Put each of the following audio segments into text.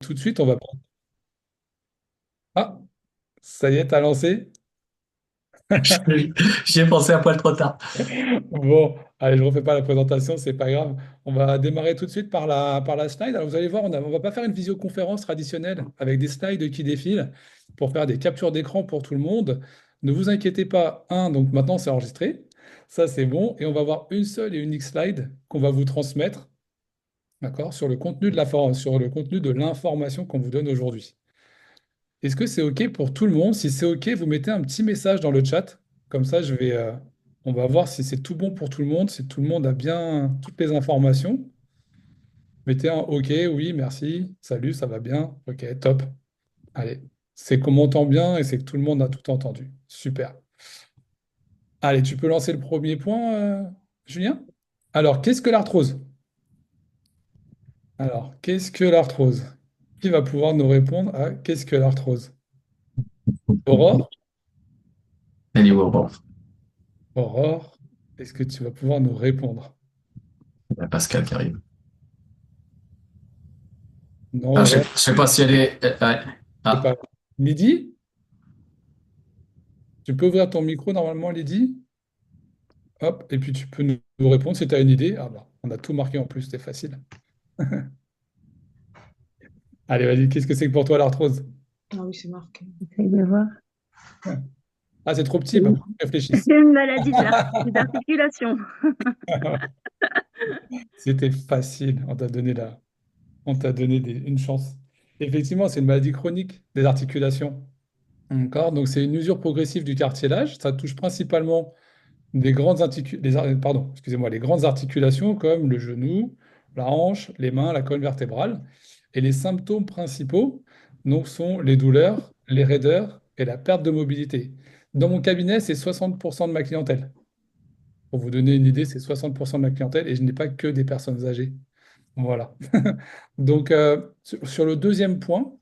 tout de suite, on va... Ah, ça y est, t'as lancé? J'y ai pensé un poil trop tard. Bon, allez, je ne refais pas la présentation, c'est pas grave. On va démarrer tout de suite par la slide. Alors, vous allez voir, on va pas faire une visioconférence traditionnelle avec des slides qui défilent pour faire des captures d'écran pour tout le monde. Ne vous inquiétez pas, donc maintenant c'est enregistré. Ça, c'est bon. Et on va avoir une seule et unique slide qu'on va vous transmettre, d'accord, sur le contenu de sur le contenu de l'information qu'on vous donne aujourd'hui. Est-ce que c'est OK pour tout le monde? Si c'est OK, vous mettez un petit message dans le chat. Comme ça, on va voir si c'est tout bon pour tout le monde, si tout le monde a bien toutes les informations. Mettez un OK, oui, merci, salut, ça va bien. OK, top. Allez, c'est qu'on m'entend bien et c'est que tout le monde a tout entendu. Super. Allez, tu peux lancer le premier point, Julien? Alors, qu'est-ce que l'arthrose? Alors, qu'est-ce que l'arthrose? Qui va pouvoir nous répondre à qu'est-ce que l'arthrose? Aurore? Allez, wow, wow. Aurore, est-ce que tu vas pouvoir nous répondre? Il y a Pascal qui arrive. Non, Ah, Aurore, je sais pas si elle est. Ouais. c'est pas. Ah, Lydie, tu peux ouvrir ton micro normalement, Lydie? Hop, et puis tu peux nous répondre si tu as une idée. Ah bah, on a tout marqué en plus, c'était facile. Allez, vas-y, qu'est-ce que c'est que pour toi l'arthrose? Ah oui, c'est marqué. J'essaye de voir. Ah, c'est trop petit, C'est bah, une faut que tu réfléchisses. c'est une maladie des articulations. C'était facile, on t'a donné une chance. Effectivement, c'est une maladie chronique des articulations. D'accord? Donc, c'est une usure progressive du cartilage. Ça touche principalement les grandes articulations comme le genou, la hanche, les mains, la colonne vertébrale. Et les symptômes principaux donc, sont les douleurs, les raideurs et la perte de mobilité. Dans mon cabinet, c'est 60% de ma clientèle. Pour vous donner une idée, c'est 60% de ma clientèle et je n'ai pas que des personnes âgées. Voilà. Donc, sur le deuxième point,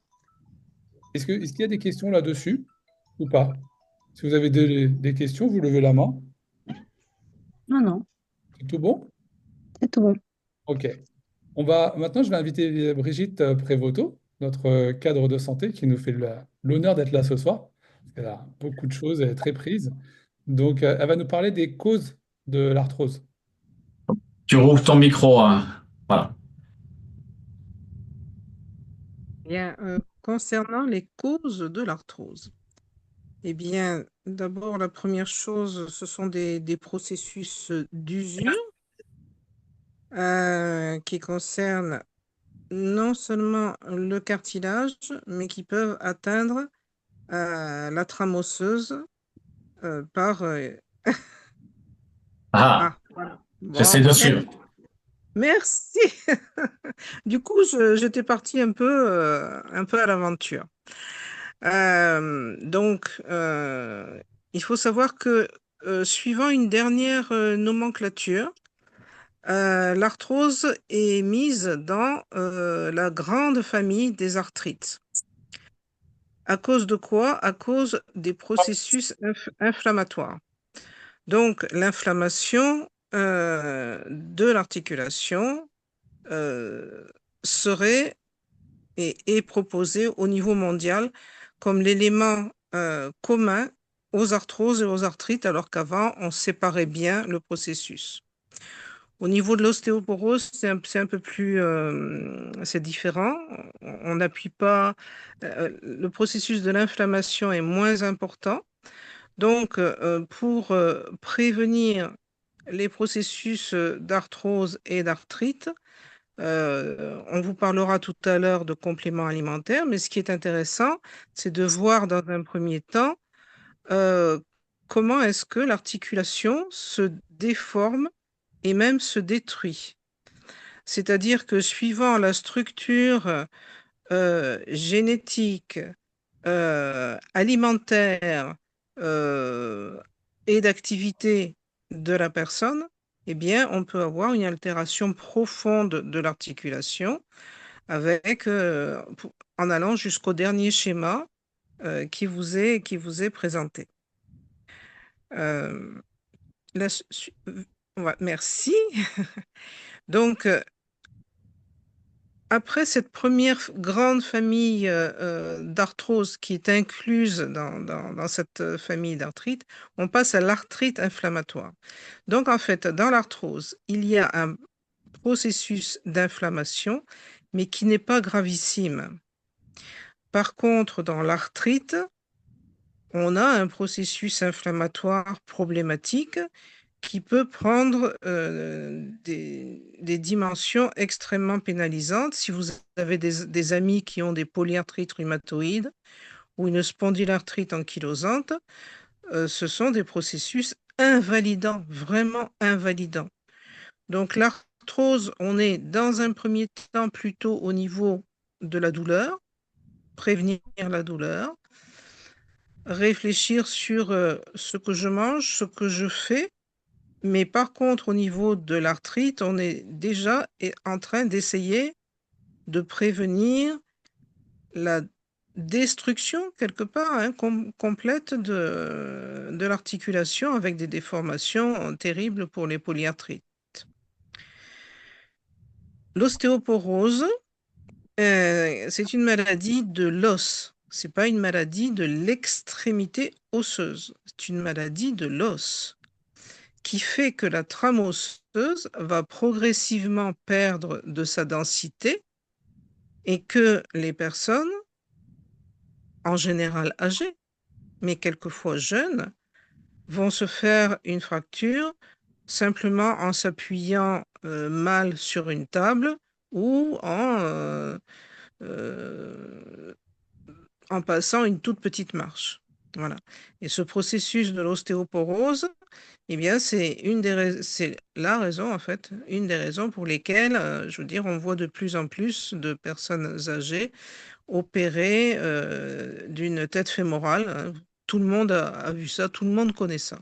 est-ce qu'il y a des questions là-dessus ou pas? Si vous avez des questions, vous levez la main. Non, non, C'est tout bon? c'est tout bon. OK. Maintenant, je vais inviter Brigitte Prévoto, notre cadre de santé, qui nous fait l'honneur d'être là ce soir. Elle a beaucoup de choses, elle est très prise. Donc, elle va nous parler des causes de l'arthrose. tu rouvres ton micro, hein. Voilà. Bien, concernant les causes de l'arthrose, eh bien, d'abord, la première chose, ce sont des processus d'usure qui concernent non seulement le cartilage, mais qui peuvent atteindre la trame osseuse par... Ah, ah, voilà. j'essaie Bon, de merci. suivre. Merci. Du coup, j'étais partie un peu à l'aventure. Il faut savoir que suivant une dernière nomenclature, l'arthrose est mise dans la grande famille des arthrites. À cause de quoi? À cause des processus inflammatoires. Donc, l'inflammation de l'articulation euh, serait et est proposée au niveau mondial comme l'élément commun aux arthroses et aux arthrites, alors qu'avant, on séparait bien le processus. Au niveau de l'ostéoporose, c'est un peu plus, c'est différent. On n'appuie pas, le processus de l'inflammation est moins important. Donc, pour prévenir les processus d'arthrose et d'arthrite, on vous parlera tout à l'heure de compléments alimentaires, mais ce qui est intéressant, c'est de voir dans un premier temps euh, comment est-ce que l'articulation se déforme et même se détruit. C'est-à-dire que suivant la structure génétique, alimentaire euh, et d'activité de la personne, eh bien, on peut avoir une altération profonde de l'articulation avec, en allant jusqu'au dernier schéma qui vous est présenté. Euh, la su- merci. Donc, après cette première grande famille d'arthrose qui est incluse dans cette famille d'arthrite, on passe à l'arthrite inflammatoire. Donc, en fait, dans l'arthrose, il y a un processus d'inflammation, mais qui n'est pas gravissime. Par contre, dans l'arthrite, on a un processus inflammatoire problématique qui peut prendre des dimensions extrêmement pénalisantes. Si vous avez des amis qui ont des polyarthrites rhumatoïdes ou une spondylarthrite ankylosante, ce sont des processus invalidants, vraiment invalidants. Donc l'arthrose, on est dans un premier temps plutôt au niveau de la douleur, prévenir la douleur, réfléchir sur ce que je mange, ce que je fais. Mais par contre, au niveau de l'arthrite, on est déjà en train d'essayer de prévenir la destruction, quelque part, hein, complète de l'articulation avec des déformations terribles pour les polyarthrites. L'ostéoporose, c'est une maladie de l'os. Ce n'est pas une maladie de l'extrémité osseuse. C'est une maladie de l'os qui fait que la trame osseuse va progressivement perdre de sa densité et que les personnes, en général âgées, mais quelquefois jeunes, vont se faire une fracture simplement en s'appuyant mal sur une table ou en passant une toute petite marche. Voilà. Et ce processus de l'ostéoporose, eh bien, c'est la raison, en fait, une des raisons pour lesquelles, je veux dire, on voit de plus en plus de personnes âgées opérées d'une tête fémorale, hein. Tout le monde a vu ça, tout le monde connaît ça.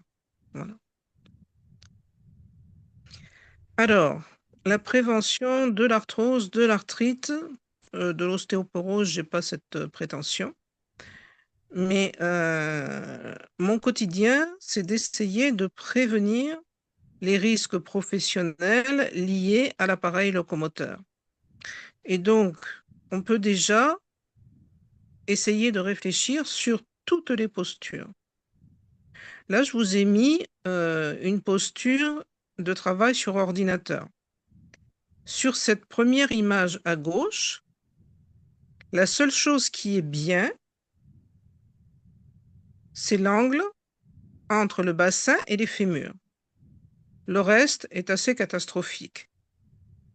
Voilà. Alors, la prévention de l'arthrose, de l'arthrite, de l'ostéoporose, je n'ai pas cette prétention. Mais mon quotidien, c'est d'essayer de prévenir les risques professionnels liés à l'appareil locomoteur. Et donc, on peut déjà essayer de réfléchir sur toutes les postures. Là, je vous ai mis une posture de travail sur ordinateur. Sur cette première image à gauche, la seule chose qui est bien, c'est l'angle entre le bassin et les fémurs. Le reste est assez catastrophique.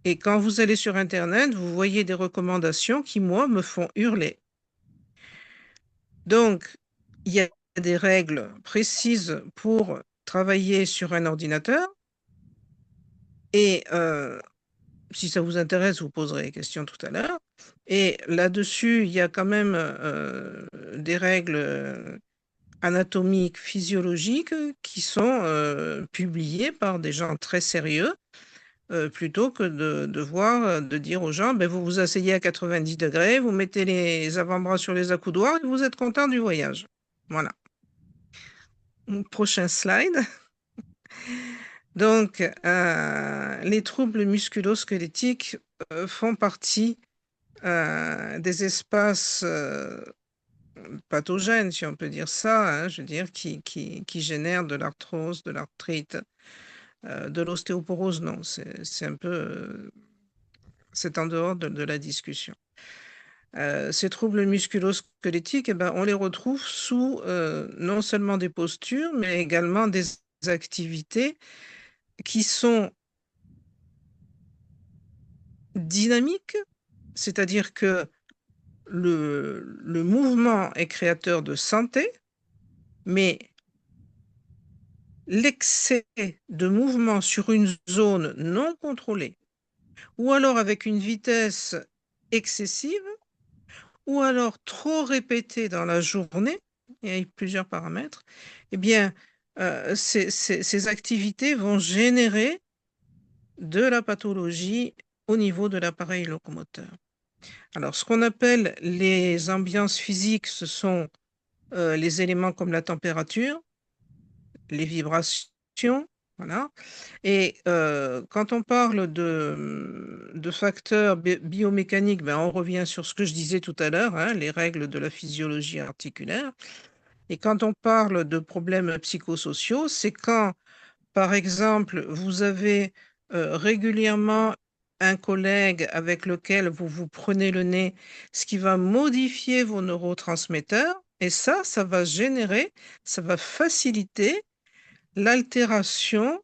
Et quand vous allez sur Internet, vous voyez des recommandations qui, moi, me font hurler. Donc, il y a des règles précises pour travailler sur un ordinateur. Et si ça vous intéresse, vous poserez des questions tout à l'heure. Et là-dessus, il y a quand même des règles anatomiques, physiologiques qui sont publiées par des gens très sérieux. Plutôt que de dire aux gens, ben, vous vous asseyez à 90 degrés, vous mettez les avant-bras sur les accoudoirs et vous êtes content du voyage. Voilà. Prochain slide. Donc, les troubles musculo-squelettiques font partie des espaces pathogènes, si on peut dire ça, hein, je veux dire, qui génèrent de l'arthrose, de l'arthrite. De l'ostéoporose, non, c'est un peu... c'est en dehors de la discussion. Ces troubles musculo-squelettiques, eh ben, on les retrouve sous non seulement des postures, mais également des activités qui sont dynamiques, c'est-à-dire que le mouvement est créateur de santé, mais l'excès de mouvement sur une zone non contrôlée, ou alors avec une vitesse excessive, ou alors trop répété dans la journée, il y a plusieurs paramètres, eh bien, ces activités vont générer de la pathologie au niveau de l'appareil locomoteur. Alors, ce qu'on appelle les ambiances physiques, ce sont les éléments comme la température, les vibrations, Voilà. Et quand on parle de facteurs biomécaniques, ben, on revient sur ce que je disais tout à l'heure, hein, les règles de la physiologie articulaire. Et quand on parle de problèmes psychosociaux, c'est quand, par exemple, vous avez régulièrement un collègue avec lequel vous vous prenez le nez, ce qui va modifier vos neurotransmetteurs. Et ça va générer, ça va faciliter l'altération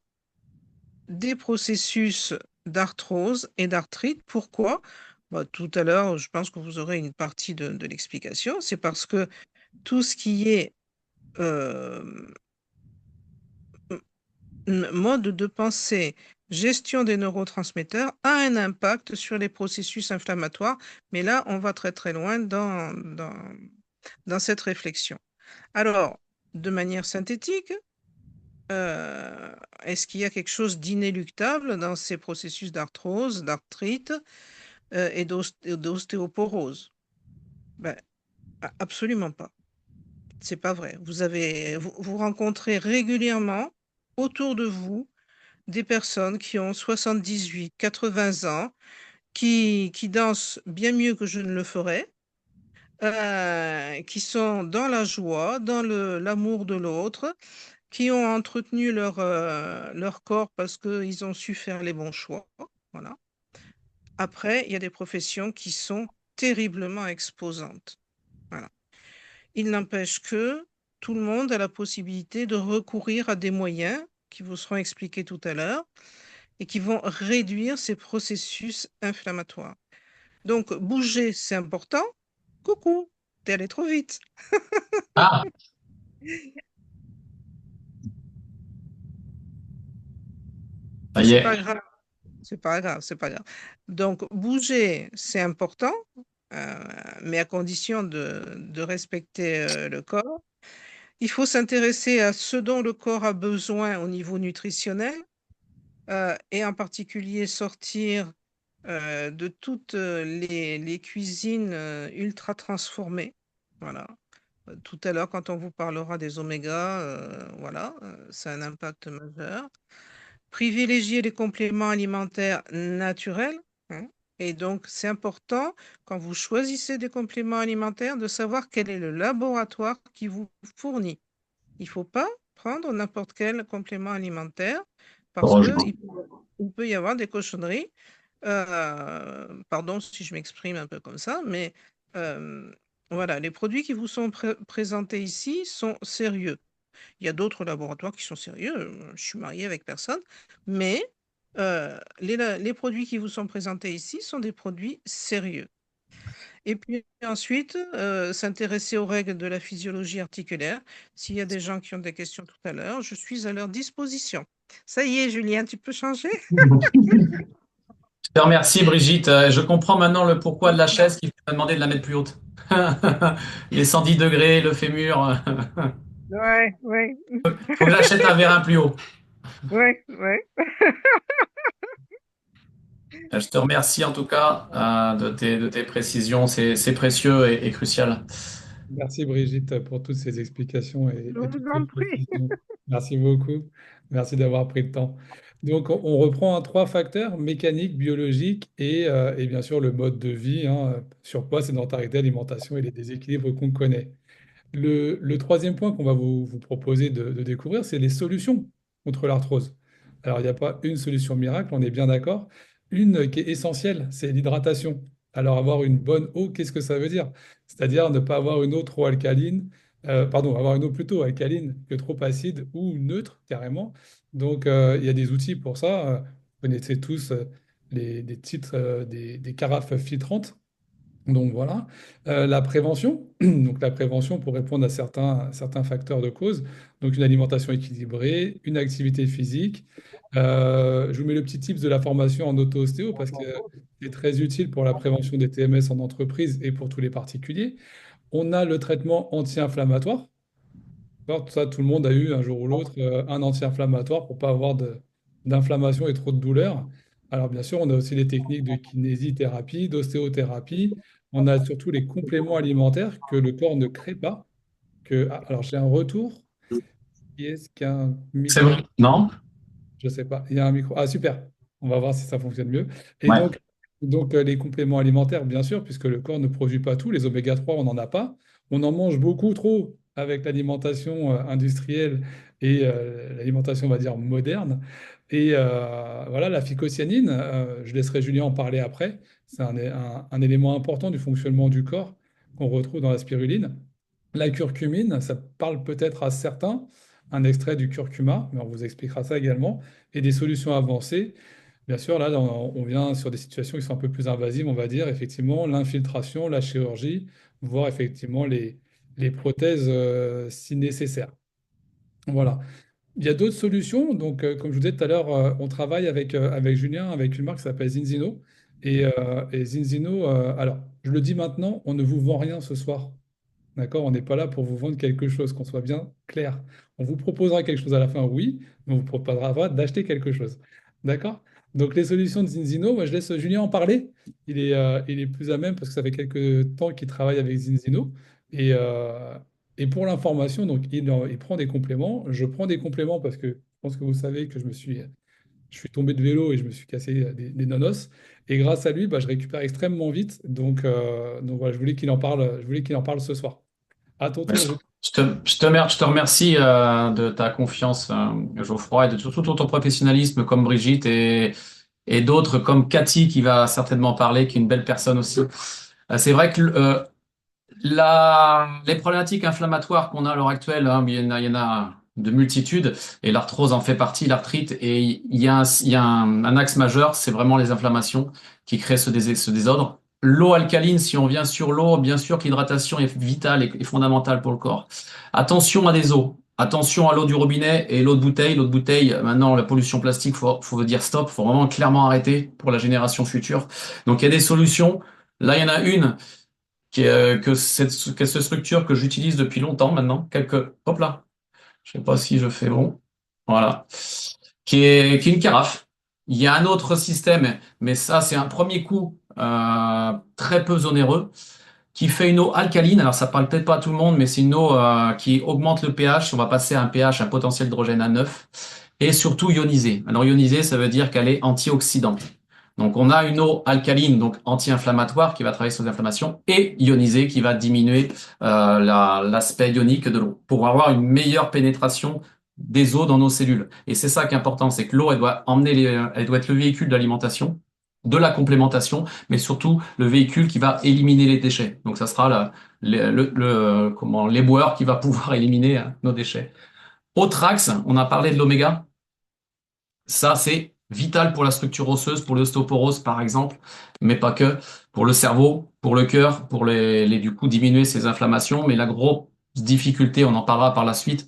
des processus d'arthrose et d'arthrite. Pourquoi? Bah, tout à l'heure, je pense que vous aurez une partie de l'explication. C'est parce que tout ce qui est euh, mode de pensée, gestion des neurotransmetteurs a un impact sur les processus inflammatoires. Mais là, on va très très loin dans cette réflexion. Alors, de manière synthétique, est-ce qu'il y a quelque chose d'inéluctable dans ces processus d'arthrose, d'arthrite et d'ostéoporose? Ben, absolument pas. C'est pas vrai. Vous rencontrez régulièrement autour de vous des personnes qui ont 78, 80 ans, qui dansent bien mieux que je ne le ferais, qui sont dans la joie, dans l'amour de l'autre, qui ont entretenu leur corps parce qu'ils ont su faire les bons choix. Voilà. Après, il y a des professions qui sont terriblement exposantes. Voilà. Il n'empêche que tout le monde a la possibilité de recourir à des moyens qui vous seront expliqués tout à l'heure et qui vont réduire ces processus inflammatoires. Donc, bouger, c'est important. Coucou, t'es allé trop vite. Ah, ça Mais y c'est est. pas grave. C'est pas grave, c'est pas grave. Donc, bouger, c'est important, mais à condition de respecter le corps. Il faut s'intéresser à ce dont le corps a besoin au niveau nutritionnel et en particulier sortir de toutes les cuisines ultra transformées. Voilà. Tout à l'heure, quand on vous parlera des omégas, voilà, c'est un impact majeur. Privilégier les compléments alimentaires naturels, hein. Et donc, c'est important, quand vous choisissez des compléments alimentaires, de savoir quel est le laboratoire qui vous fournit. Il ne faut pas prendre n'importe quel complément alimentaire parce Heureusement. qu'il peut y avoir des cochonneries. Pardon si je m'exprime un peu comme ça, mais euh, voilà, les produits qui vous sont présentés ici sont sérieux. Il y a d'autres laboratoires qui sont sérieux. Je suis mariée avec personne, mais les produits qui vous sont présentés ici sont des produits sérieux. Et puis ensuite, s'intéresser aux règles de la physiologie articulaire. S'il y a des gens qui ont des questions tout à l'heure, je suis à leur disposition. Ça y est, Julien, tu peux changer? Je te remercie, Brigitte. Je comprends maintenant le pourquoi de la chaise qui m'a demandé de la mettre plus haute. Les 110 degrés, le fémur. Ouais, ouais, Faut que j'achète un vérin plus haut. ouais, ouais. Je te remercie en tout cas de tes précisions. C'est précieux et crucial. Merci Brigitte pour toutes ces explications Je et toutes vous ces en prie. précisions. Merci beaucoup. Merci d'avoir pris le temps. Donc, on reprend trois facteurs, mécanique, biologique et bien sûr le mode de vie, hein, surpoids, sédentarité, alimentation et les déséquilibres qu'on connaît. Le troisième point qu'on va vous proposer de découvrir, c'est les solutions contre l'arthrose. Alors, il n'y a pas une solution miracle, on est bien d'accord. Une qui est essentielle, c'est l'hydratation. Alors, avoir une bonne eau, qu'est-ce que ça veut dire? C'est-à-dire ne pas avoir une eau trop alcaline, pardon, avoir une eau plutôt alcaline que trop acide ou neutre carrément. Donc, il y a des outils pour ça. Vous connaissez tous des titres, des carafes filtrantes. Donc voilà. La prévention, donc la prévention pour répondre à certains facteurs de cause, donc une alimentation équilibrée, une activité physique. Je vous mets le petit tips de la formation en auto-ostéo parce que c'est très utile pour la prévention des TMS en entreprise et pour tous les particuliers. On a le traitement anti-inflammatoire. Alors, ça, tout le monde a eu un jour ou l'autre un anti-inflammatoire pour pas avoir d'inflammation et trop de douleur. Alors bien sûr, on a aussi les techniques de kinésithérapie, d'ostéothérapie. On a surtout les compléments alimentaires que le corps ne crée pas. Alors j'ai un retour. Qui est-ce qu'un C'est micro? bon? Non? Je sais pas. Il y a un micro. Ah, super. On va voir si ça fonctionne mieux. Et Ouais. donc, les compléments alimentaires, bien sûr, puisque le corps ne produit pas tout. Les oméga 3, on n'en a pas. On en mange beaucoup trop avec l'alimentation industrielle et l'alimentation, on va dire, moderne. Et voilà, la phycocyanine, je laisserai Julien en parler après. C'est un élément important du fonctionnement du corps qu'on retrouve dans la spiruline. La curcumine, ça parle peut-être à certains, un extrait du curcuma, mais on vous expliquera ça également, et des solutions avancées. Bien sûr, là, on vient sur des situations qui sont un peu plus invasives, on va dire, effectivement, l'infiltration, la chirurgie, voire effectivement les prothèses si nécessaire. Voilà. Il y a d'autres solutions. Donc, comme je vous disais tout à l'heure, on travaille avec Julien, avec une marque qui s'appelle Zinzino. Et Zinzino, alors, je le dis maintenant, on ne vous vend rien ce soir. D'accord? On n'est pas là pour vous vendre quelque chose, qu'on soit bien clair. On vous proposera quelque chose à la fin, oui, mais on vous proposera pas d'acheter quelque chose. D'accord? Donc, les solutions de Zinzino, moi, je laisse Julien en parler. Il est plus à même parce que ça fait quelques temps qu'il travaille avec Zinzino. Et, euh, et pour l'information, donc, il prend des compléments. Je prends des compléments parce que je pense que vous savez que je suis tombé de vélo et je me suis cassé des nonos. Et grâce à lui, bah, je récupère extrêmement vite. Donc voilà, je voulais qu'il en parle ce soir. À ton Mais tour, je te remercie de ta confiance, Geoffroy, et de tout ton professionnalisme comme Brigitte et d'autres comme Cathy qui va certainement parler, qui est une belle personne aussi. C'est vrai que les problématiques inflammatoires qu'on a à l'heure actuelle, hein, il y en a de multitudes, et l'arthrose en fait partie, l'arthrite, et il y a un axe majeur, c'est vraiment les inflammations qui créent ce désordre. L'eau alcaline, si on vient sur l'eau, bien sûr que l'hydratation est vitale et fondamentale pour le corps. Attention à des eaux. Attention à l'eau du robinet et l'eau de bouteille. L'eau de bouteille, maintenant, la pollution plastique, faut dire stop, faut vraiment clairement arrêter pour la génération future. Donc, il y a des solutions. Là, il y en a une que cette structure que j'utilise depuis longtemps maintenant, hop là, je sais pas si je fais bon, voilà, qui est une carafe. Il y a un autre système, mais ça c'est un premier coup très peu onéreux, qui fait une eau alcaline. Alors ça parle peut-être pas à tout le monde, mais c'est une eau qui augmente le pH. On va passer à un pH, un potentiel d'hydrogène à 9, et surtout ionisée. Alors ionisée, ça veut dire qu'elle est antioxydante. Donc on a une eau alcaline, donc anti-inflammatoire, qui va travailler sur l'inflammation, et ionisée, qui va diminuer l'aspect ionique de l'eau, pour avoir une meilleure pénétration des eaux dans nos cellules. Et c'est ça qui est important, c'est que l'eau, elle doit être le véhicule de l'alimentation, de la complémentation, mais surtout le véhicule qui va éliminer les déchets. Donc ça sera l'éboueur qui va pouvoir éliminer nos déchets. Autre axe, on a parlé de l'oméga. Ça, c'est vital pour la structure osseuse, pour l'ostéoporose par exemple, mais pas que, pour le cerveau, pour le cœur, pour du coup diminuer ces inflammations. Mais la grosse difficulté, on en parlera par la suite,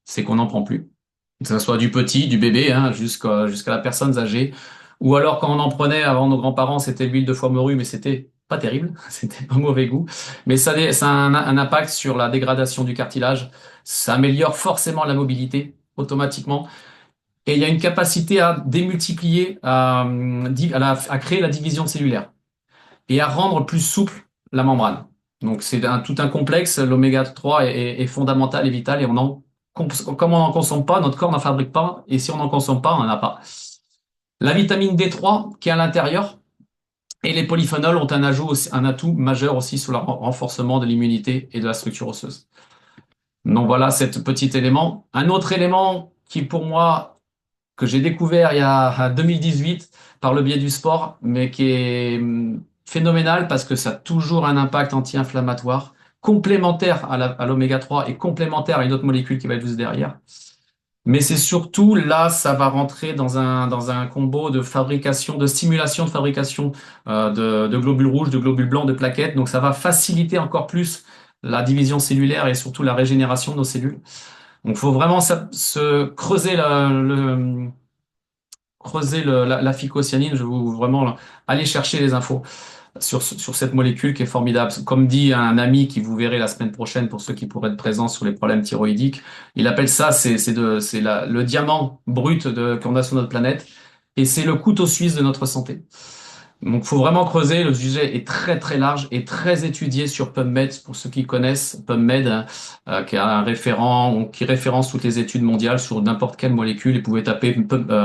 c'est qu'on n'en prend plus. Que ce soit du petit, du bébé, hein, jusqu'à la personne âgée. Ou alors quand on en prenait avant nos grands-parents, c'était l'huile de foie morue, mais c'était pas terrible, c'était pas mauvais goût. Mais ça a un impact sur la dégradation du cartilage. Ça améliore forcément la mobilité automatiquement. Et il y a une capacité à démultiplier, à créer la division cellulaire et à rendre plus souple la membrane. Donc c'est tout un complexe. L'oméga 3 est fondamental et vital, et comme on n'en consomme pas, notre corps n'en fabrique pas, et si on n'en consomme pas, on n'en a pas. La vitamine D3 qui est à l'intérieur et les polyphénols ont un atout majeur aussi sur le renforcement de l'immunité et de la structure osseuse. Donc voilà, cet petit élément. Un autre élément qui pour moi que j'ai découvert il y a 2018 par le biais du sport, mais qui est phénoménal parce que ça a toujours un impact anti-inflammatoire, complémentaire à l'oméga 3 et complémentaire à une autre molécule qui va être juste derrière. Mais c'est surtout là, ça va rentrer dans un combo de fabrication, de stimulation de fabrication de globules rouges, de globules blancs, de plaquettes. Donc ça va faciliter encore plus la division cellulaire et surtout la régénération de nos cellules. Donc il faut vraiment se creuser la phycocyanine. Je vous vraiment aller chercher les infos sur cette molécule qui est formidable. Comme dit un ami qui vous verrez la semaine prochaine pour ceux qui pourraient être présents sur les problèmes thyroïdiques, il appelle ça, le diamant brut qu'on a sur notre planète, et c'est le couteau suisse de notre santé. Donc, faut vraiment creuser. Le sujet est très très large et très étudié sur PubMed. Pour ceux qui connaissent PubMed, qui est un référent, qui référence toutes les études mondiales sur n'importe quelle molécule. Et vous pouvez taper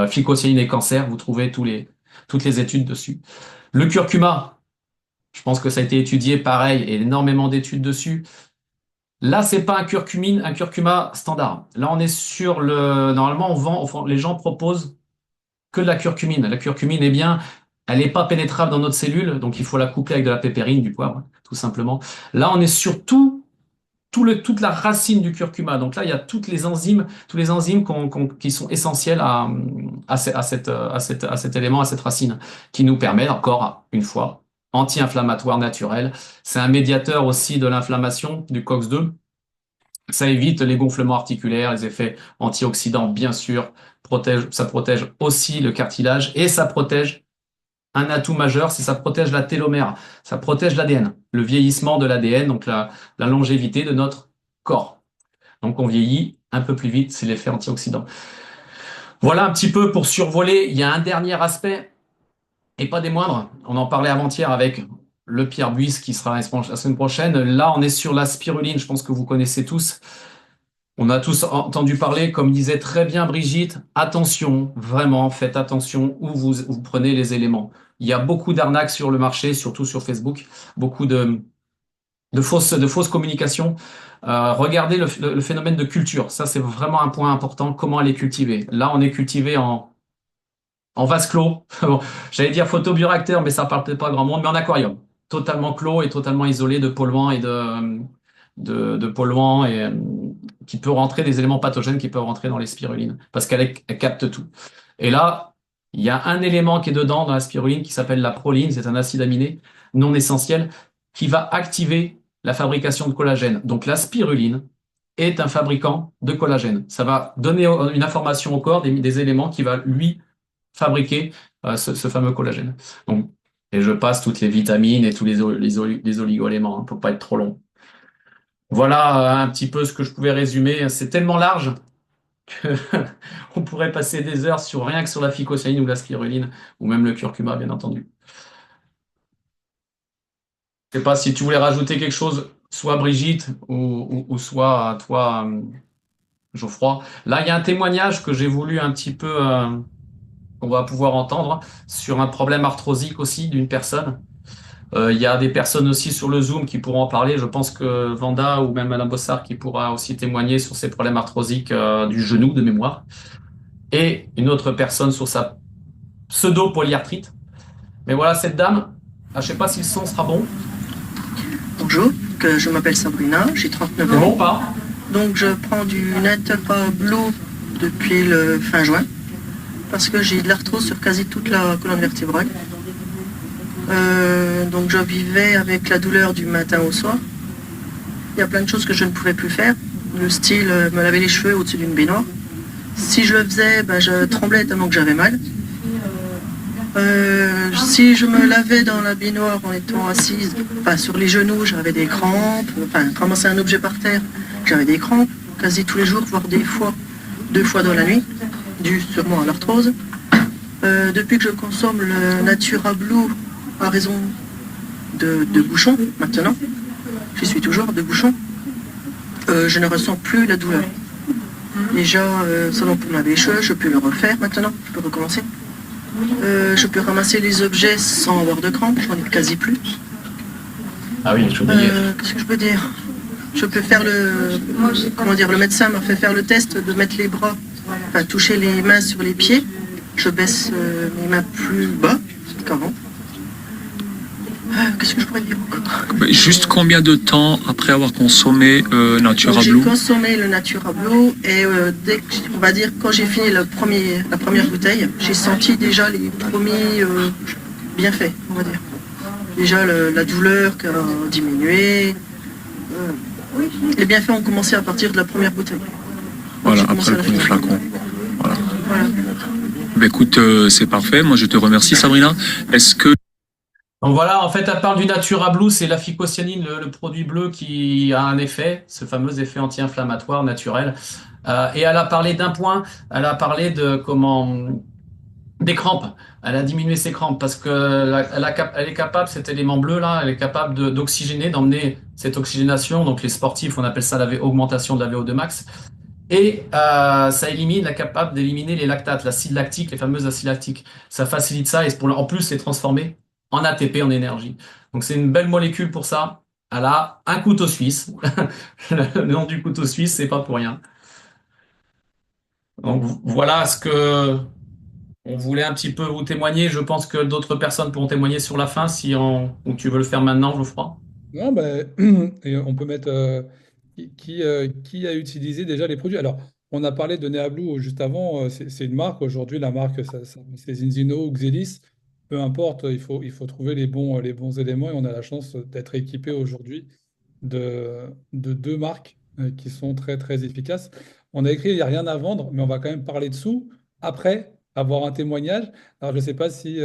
phycocyaline et cancer, vous trouvez toutes les études dessus. Le curcuma, je pense que ça a été étudié pareil et énormément d'études dessus. Là, c'est pas un curcuma standard. Là, on est sur normalement, les gens proposent que de la curcumine. La curcumine, eh bien, elle n'est pas pénétrable dans notre cellule, donc il faut la coupler avec de la pépérine, du poivre, tout simplement. Là, on est sur toute la racine du curcuma. Donc là, il y a tous les enzymes qui sont essentiels à cet élément, à cette racine, qui nous permet, encore une fois, anti-inflammatoire naturel. C'est un médiateur aussi de l'inflammation, du COX-2. Ça évite les gonflements articulaires, les effets antioxydants, bien sûr. Ça protège aussi le cartilage et ça protège un atout majeur, c'est ça protège la télomère, ça protège l'ADN, le vieillissement de l'ADN, donc la longévité de notre corps. Donc on vieillit un peu plus vite, c'est l'effet antioxydant. Voilà un petit peu pour survoler. Il y a un dernier aspect, et pas des moindres. On en parlait avant-hier avec le Pierre Buisse qui sera la semaine prochaine. Là, on est sur la spiruline, je pense que vous connaissez tous. On a tous entendu parler, comme disait très bien Brigitte, attention, vraiment, faites attention où vous prenez les éléments. Il y a beaucoup d'arnaques sur le marché, surtout sur Facebook, beaucoup de fausses communications. Regardez le phénomène de culture. Ça, c'est vraiment un point important. Comment elle est cultivée? Là, on est cultivé en vase clos. Bon, j'allais dire photobioréacteur, mais ça parle peut-être pas à grand monde, mais en aquarium. Totalement clos et totalement isolé de polluants et de polluants et qui peut rentrer des éléments pathogènes qui peuvent rentrer dans les spirulines parce qu'elle capte tout. Et là, il y a un élément qui est dedans dans la spiruline qui s'appelle la proline, c'est un acide aminé non essentiel qui va activer la fabrication de collagène. Donc la spiruline est un fabricant de collagène. Ça va donner une information au corps des éléments qui va lui fabriquer ce fameux collagène. Donc, et je passe toutes les vitamines et tous les oligo-éléments pour pas être trop long. Voilà un petit peu ce que je pouvais résumer. C'est tellement large que on pourrait passer des heures sur rien que sur la phycocyaline ou la spiruline, ou même le curcuma, bien entendu. Je sais pas si tu voulais rajouter quelque chose, soit Brigitte ou soit toi, Geoffroy. Là, il y a un témoignage que j'ai voulu un petit peu, qu'on va pouvoir entendre, sur un problème arthrosique aussi d'une personne. Il y a des personnes aussi sur le Zoom qui pourront en parler. Je pense que Vanda ou même Madame Bossard qui pourra aussi témoigner sur ces problèmes arthrosiques du genou de mémoire. Et une autre personne sur sa pseudo-polyarthrite. Mais voilà, cette dame, je ne sais pas si le son sera bon. Bonjour, je m'appelle Sabrina, j'ai 39 ans. Bon ou pas? Donc je prends du Natura Blue depuis le fin juin parce que j'ai de l'arthrose sur quasi toute la colonne vertébrale. Donc je vivais avec la douleur du matin au soir. Il y a plein de choses que je ne pouvais plus faire. Le style me laver les cheveux au-dessus d'une baignoire. Si je le faisais, je tremblais tellement que j'avais mal. Si je me lavais dans la baignoire en étant assise, sur les genoux, j'avais des crampes. Ramasser un objet par terre, j'avais des crampes quasi tous les jours, voire des fois, 2 fois dans la nuit, dû sûrement à l'arthrose. Depuis que je consomme le Natura Blue à raison de bouchons, maintenant, j'y suis toujours de bouchons, je ne ressens plus la douleur. Déjà, salon pour me laver les cheveux, je peux le refaire maintenant, je peux recommencer. Je peux ramasser les objets sans avoir de crampes, j'en ai quasi plus. Ah oui, j'ai oublié. Qu'est-ce que je peux dire? Je peux faire le médecin m'a fait faire le test de mettre les bras, toucher les mains sur les pieds. Je baisse mes mains plus bas qu'avant. Qu'est-ce que je pourrais dire encore? Juste combien de temps après avoir consommé Natura Blue? J'ai consommé le Natura Blue et on va dire quand j'ai fini la première bouteille, j'ai senti déjà les premiers bienfaits, on va dire. Déjà la douleur qui a diminué. Les bienfaits ont commencé à partir de la première bouteille. Voilà, après le premier flacon. Voilà. Écoute, c'est parfait. Moi, je te remercie, Sabrina. Est-ce que... Donc voilà, en fait, elle parle du Natura Blue, c'est la phycocyanine, le produit bleu qui a un effet, ce fameux effet anti-inflammatoire naturel. Et elle a parlé d'un point, elle a parlé de comment Des crampes. Elle a diminué ses crampes parce que elle est capable, cet élément bleu là, elle est capable d'oxygéner, d'emmener cette oxygénation. Donc les sportifs, on appelle ça augmentation de la VO2 max. Et ça élimine, la capable d'éliminer les lactates, l'acide lactique, les fameuses acides lactiques. Ça facilite ça et en plus c'est transformé en ATP, en énergie. Donc c'est une belle molécule pour ça. Elle a un couteau suisse. Le nom du couteau suisse, c'est pas pour rien. Donc voilà ce que on voulait un petit peu vous témoigner. Je pense que d'autres personnes pourront témoigner sur la fin ou tu veux le faire maintenant, Geoffroy. Non, ben, et on peut mettre qui a utilisé déjà les produits. Alors, on a parlé de Neablou juste avant, c'est une marque. Aujourd'hui, la marque, c'est Zinzino ou Xelis. Peu importe, il faut trouver les bons éléments et on a la chance d'être équipé aujourd'hui de deux marques qui sont très, très efficaces. On a écrit Il n'y a rien à vendre, mais on va quand même parler dessous après avoir un témoignage. Alors, je ne sais pas si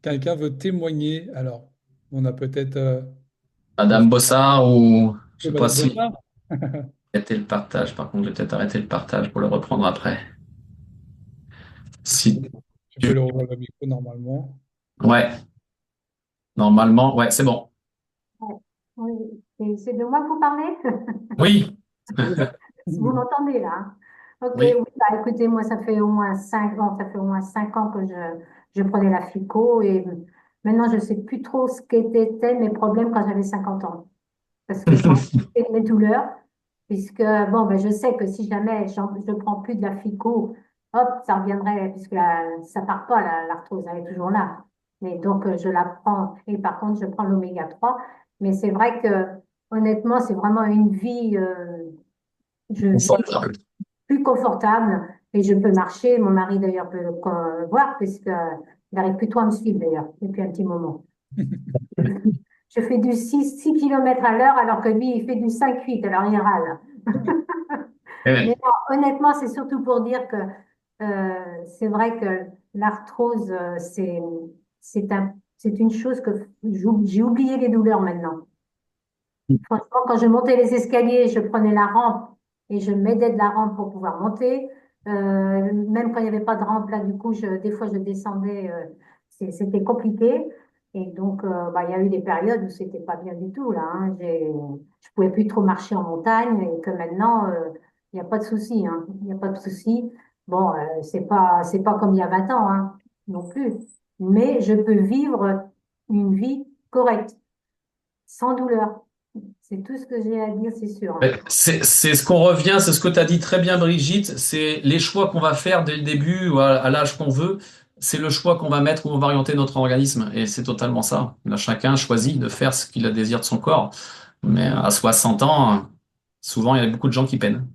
quelqu'un veut témoigner. Alors, on a peut-être. Madame Bossard ou je Oui, sais pas Madame si Bompard, arrêter le partage. Par contre, je vais peut-être arrêter le partage pour le reprendre après. Si tu peux le rouvrir le micro normalement. ouais, normalement, ouais, c'est bon. Ouais. Oui, c'est de moi que vous parlez? Oui, Vous m'entendez là? Hein. Ok, oui. oui, bah, écoutez, moi, ça fait au moins 5 ans, ça fait au moins 5 ans que je prenais la FICO et maintenant, je ne sais plus trop ce qu'étaient mes problèmes quand j'avais 50 ans. Parce que ça fait mes douleurs, puisque, bon, ben, je sais que si jamais je ne prends plus de la FICO, hop, ça reviendrait, puisque ça part pas, l'arthrose, elle est toujours là. Mais donc, je la prends, et par contre, je prends l'oméga 3. Mais c'est vrai que, honnêtement, c'est vraiment une vie, je Confortable. plus confortable et je peux marcher. Mon mari d'ailleurs peut le voir puisqu'il n'arrive plus trop à me suivre d'ailleurs depuis un petit moment. Je fais du 6 km à l'heure alors que lui, il fait du 5-8, alors il râle. Mais Eh, non, honnêtement, c'est surtout pour dire que c'est vrai que l'arthrose, c'est une chose que j'ai oublié les douleurs maintenant. Franchement, quand je montais les escaliers, je prenais la rampe et je m'aidais de la rampe pour pouvoir monter. Même quand il n'y avait pas de rampe, là, du coup, des fois, je descendais. C'était compliqué. Et donc, bah, il y a eu des périodes où c'était pas bien du tout, là. Hein. Je pouvais plus trop marcher en montagne et que maintenant, il n'y a pas de souci. Hein. Il n'y a pas de souci. Bon, c'est pas comme il y a 20 ans, hein, non plus. Mais je peux vivre une vie correcte, sans douleur. C'est tout ce que j'ai à dire, c'est sûr. Hein. c'est ce qu'on revient, c'est ce que tu as dit très bien, Brigitte. C'est les choix qu'on va faire dès le début ou à l'âge qu'on veut. C'est le choix qu'on va mettre où on va orienter notre organisme. Et c'est totalement ça. Là, chacun choisit de faire ce qu'il a désir de son corps. Mais à 60 ans, souvent, il y a beaucoup de gens qui peinent.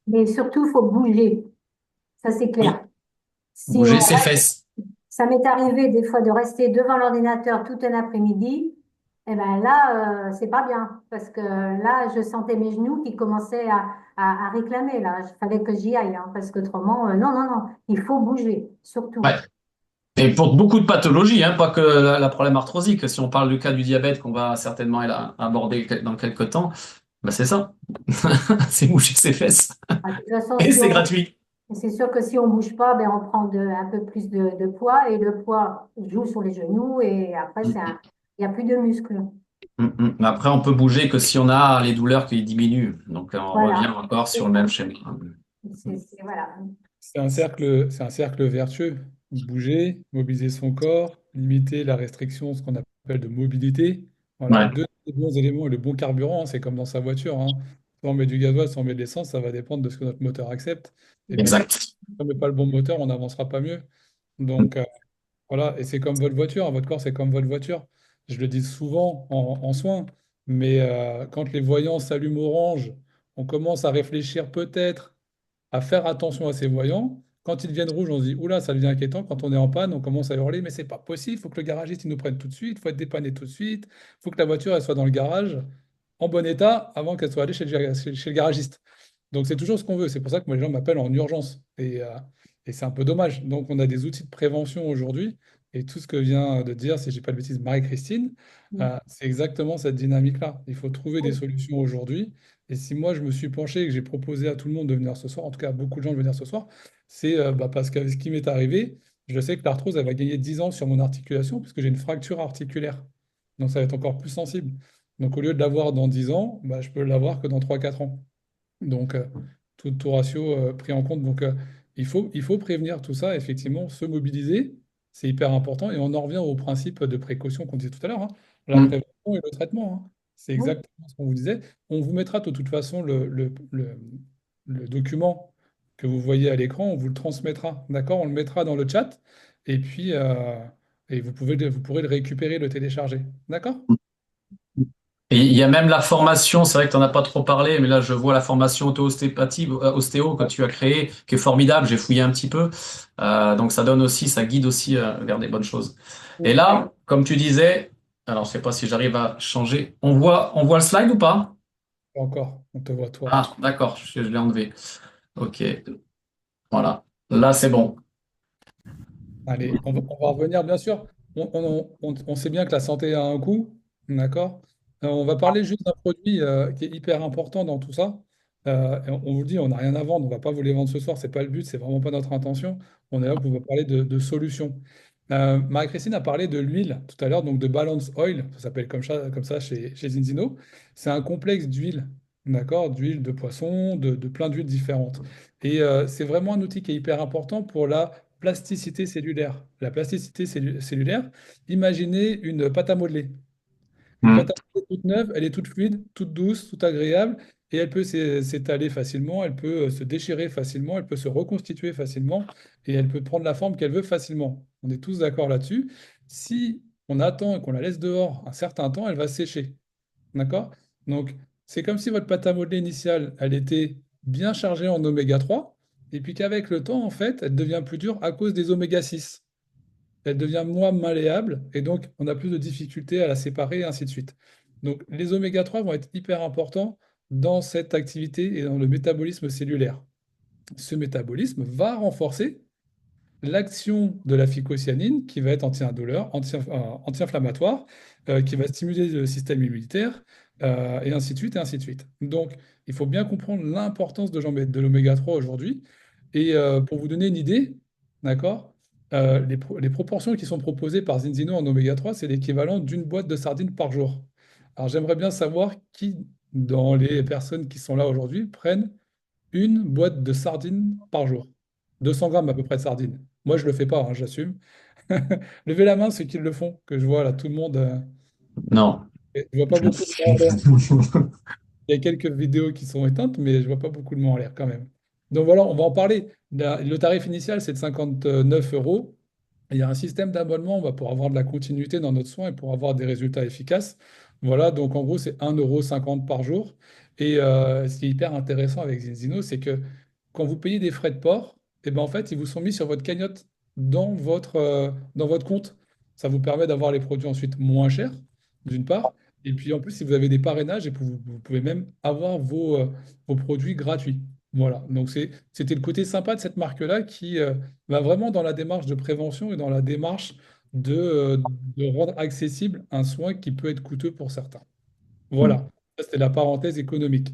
Mais surtout, il faut bouger. Ça, c'est Oui, clair. Si bouger on ses reste- fesses. Ça m'est arrivé des fois de rester devant l'ordinateur tout un après-midi. Et ben là, c'est pas bien. Parce que là, je sentais mes genoux qui commençaient à réclamer. Là, il fallait que j'y aille. Hein, parce qu'autrement, non, non, non. Il faut bouger, surtout. Ouais. Et pour beaucoup de pathologies, hein, pas que la problème arthrosique. Si on parle du cas du diabète qu'on va certainement aborder dans quelques temps, bah c'est ça. C'est bouger ses fesses. Ah, de toute façon, Et c'est gratuit. c'est sûr que si on bouge pas, ben on prend un peu plus de poids et le poids joue sur les genoux et après, il n'y a plus de muscles. Après, on peut bouger que si on a les douleurs qui diminuent. Donc, on revient Voilà. encore C'est sur le ça. même schéma. Voilà. C'est un cercle vertueux. Bouger, mobiliser son corps, limiter la restriction, ce qu'on appelle de mobilité. Voilà, Ouais, deux des bons éléments et le bon carburant, hein, c'est comme dans sa voiture. Hein. Soit on met du gasoil, soit on met de l'essence, ça va dépendre de ce que notre moteur accepte. Et bien sûr, exact. si on ne met pas le bon moteur, on n'avancera pas mieux. Donc, voilà, et c'est comme votre voiture, hein, votre corps, c'est comme votre voiture. Je le dis souvent en soins, mais quand les voyants s'allument orange, on commence à réfléchir peut-être à faire attention à ces voyants. Quand ils deviennent rouges, on se dit, oula, ça devient inquiétant. Quand on est en panne, on commence à hurler, mais c'est pas possible, il faut que le garagiste il nous prenne tout de suite, il faut être dépanné tout de suite, il faut que la voiture elle soit dans le garage en bon état avant qu'elle soit allée chez le garagiste. Donc c'est toujours ce qu'on veut. C'est pour ça que moi, les gens m'appellent en urgence. Et c'est un peu dommage. Donc on a des outils de prévention aujourd'hui. Et tout ce que vient de dire, si je dis pas de bêtises, Marie-Christine, c'est exactement cette dynamique-là. Il faut trouver des solutions aujourd'hui. Et si moi, je me suis penché et que j'ai proposé à tout le monde de venir ce soir, en tout cas à beaucoup de gens de venir ce soir, c'est parce que ce qui m'est arrivé, je sais que l'arthrose, elle va gagner 10 ans sur mon articulation parce que j'ai une fracture articulaire. Donc ça va être encore plus sensible. Donc au lieu de l'avoir dans 10 ans, bah, je peux l'avoir que dans 3 4 ans. Donc tout ratio pris en compte. Donc il faut prévenir tout ça, effectivement, se mobiliser, c'est hyper important. Et on en revient au principe de précaution qu'on disait tout à l'heure, hein. La Mm. prévention et le traitement, hein. C'est Oui. exactement ce qu'on vous disait. On vous mettra de toute façon le document que vous voyez à l'écran, on vous le transmettra, d'accord? On le mettra dans le chat et puis vous pourrez le récupérer, le télécharger, d'accord? Et il y a même la formation, c'est vrai que tu n'en as pas trop parlé, mais là je vois la formation auto-ostéopathie, ostéo que tu as créée, qui est formidable, j'ai fouillé un petit peu. Donc ça donne aussi, ça guide aussi vers des bonnes choses. Et là, comme tu disais, alors je sais pas si j'arrive à changer, on voit le slide ou pas? Pas encore, on te voit toi. Ah, d'accord, je l'ai enlevé. Ok, voilà. Là c'est bon. Allez, on va revenir, bien sûr. On sait bien que la santé a un coût, d'accord? On va parler juste d'un produit qui est hyper important dans tout ça. Et on vous le dit, on n'a rien à vendre, on ne va pas vous les vendre ce soir, c'est pas le but, c'est vraiment pas notre intention. On est là pour vous parler de solutions. Marie-Christine a parlé de l'huile tout à l'heure, donc de Balance Oil, ça s'appelle comme ça chez Zinzino. C'est un complexe d'huile, d'accord? D'huile de poisson, de plein d'huiles différentes. Et c'est vraiment un outil qui est hyper important pour la plasticité cellulaire. La plasticité cellulaire, imaginez une pâte à modeler. Une Hmm. pâte à modeler toute neuve, elle est toute fluide, toute douce, toute agréable, et elle peut s'étaler facilement, elle peut se déchirer facilement, elle peut se reconstituer facilement, et elle peut prendre la forme qu'elle veut facilement. On est tous d'accord là-dessus. Si on attend et qu'on la laisse dehors un certain temps, elle va sécher. D'accord? Donc, c'est comme si votre pâte à modeler initiale, elle était bien chargée en oméga 3, et puis qu'avec le temps, en fait, elle devient plus dure à cause des oméga 6. Elle devient moins malléable, et donc on a plus de difficultés à la séparer, et ainsi de suite. Donc, les oméga 3 vont être hyper importants dans cette activité et dans le métabolisme cellulaire. Ce métabolisme va renforcer l'action de la phycocyanine qui va être anti-indouleur, anti-inflammatoire, qui va stimuler le système immunitaire, et ainsi de suite, et ainsi de suite. Donc, il faut bien comprendre l'importance de l'oméga 3 aujourd'hui. Et pour vous donner une idée, d'accord, les proportions qui sont proposées par Zinzino en oméga 3, c'est l'équivalent d'une boîte de sardines par jour. Alors, j'aimerais bien savoir qui, dans les personnes qui sont là aujourd'hui, prennent une boîte de sardines par jour. 200 grammes à peu près de sardines. Moi, je ne le fais pas, hein, j'assume. Levez la main ceux qui le font, que je vois là, tout le monde. Non. Je vois pas beaucoup de mains en l'air. Il y a quelques vidéos qui sont éteintes, mais je vois pas beaucoup de mains en l'air quand même. Donc voilà, on va en parler. Le tarif initial, c'est de 59 euros. Il y a un système d'abonnement, on va pour avoir de la continuité dans notre soin et pour avoir des résultats efficaces. Voilà, donc en gros, c'est 1,50 € par jour. Et ce qui est hyper intéressant avec Zinzino, c'est que quand vous payez des frais de port, et ben en fait, ils vous sont mis sur votre cagnotte dans votre compte. Ça vous permet d'avoir les produits ensuite moins chers, d'une part. Et puis en plus, si vous avez des parrainages, et vous pouvez même avoir vos produits gratuits. Voilà, donc c'était le côté sympa de cette marque-là qui va vraiment dans la démarche de prévention et dans la démarche de rendre accessible un soin qui peut être coûteux pour certains. Voilà, ça c'était la parenthèse économique.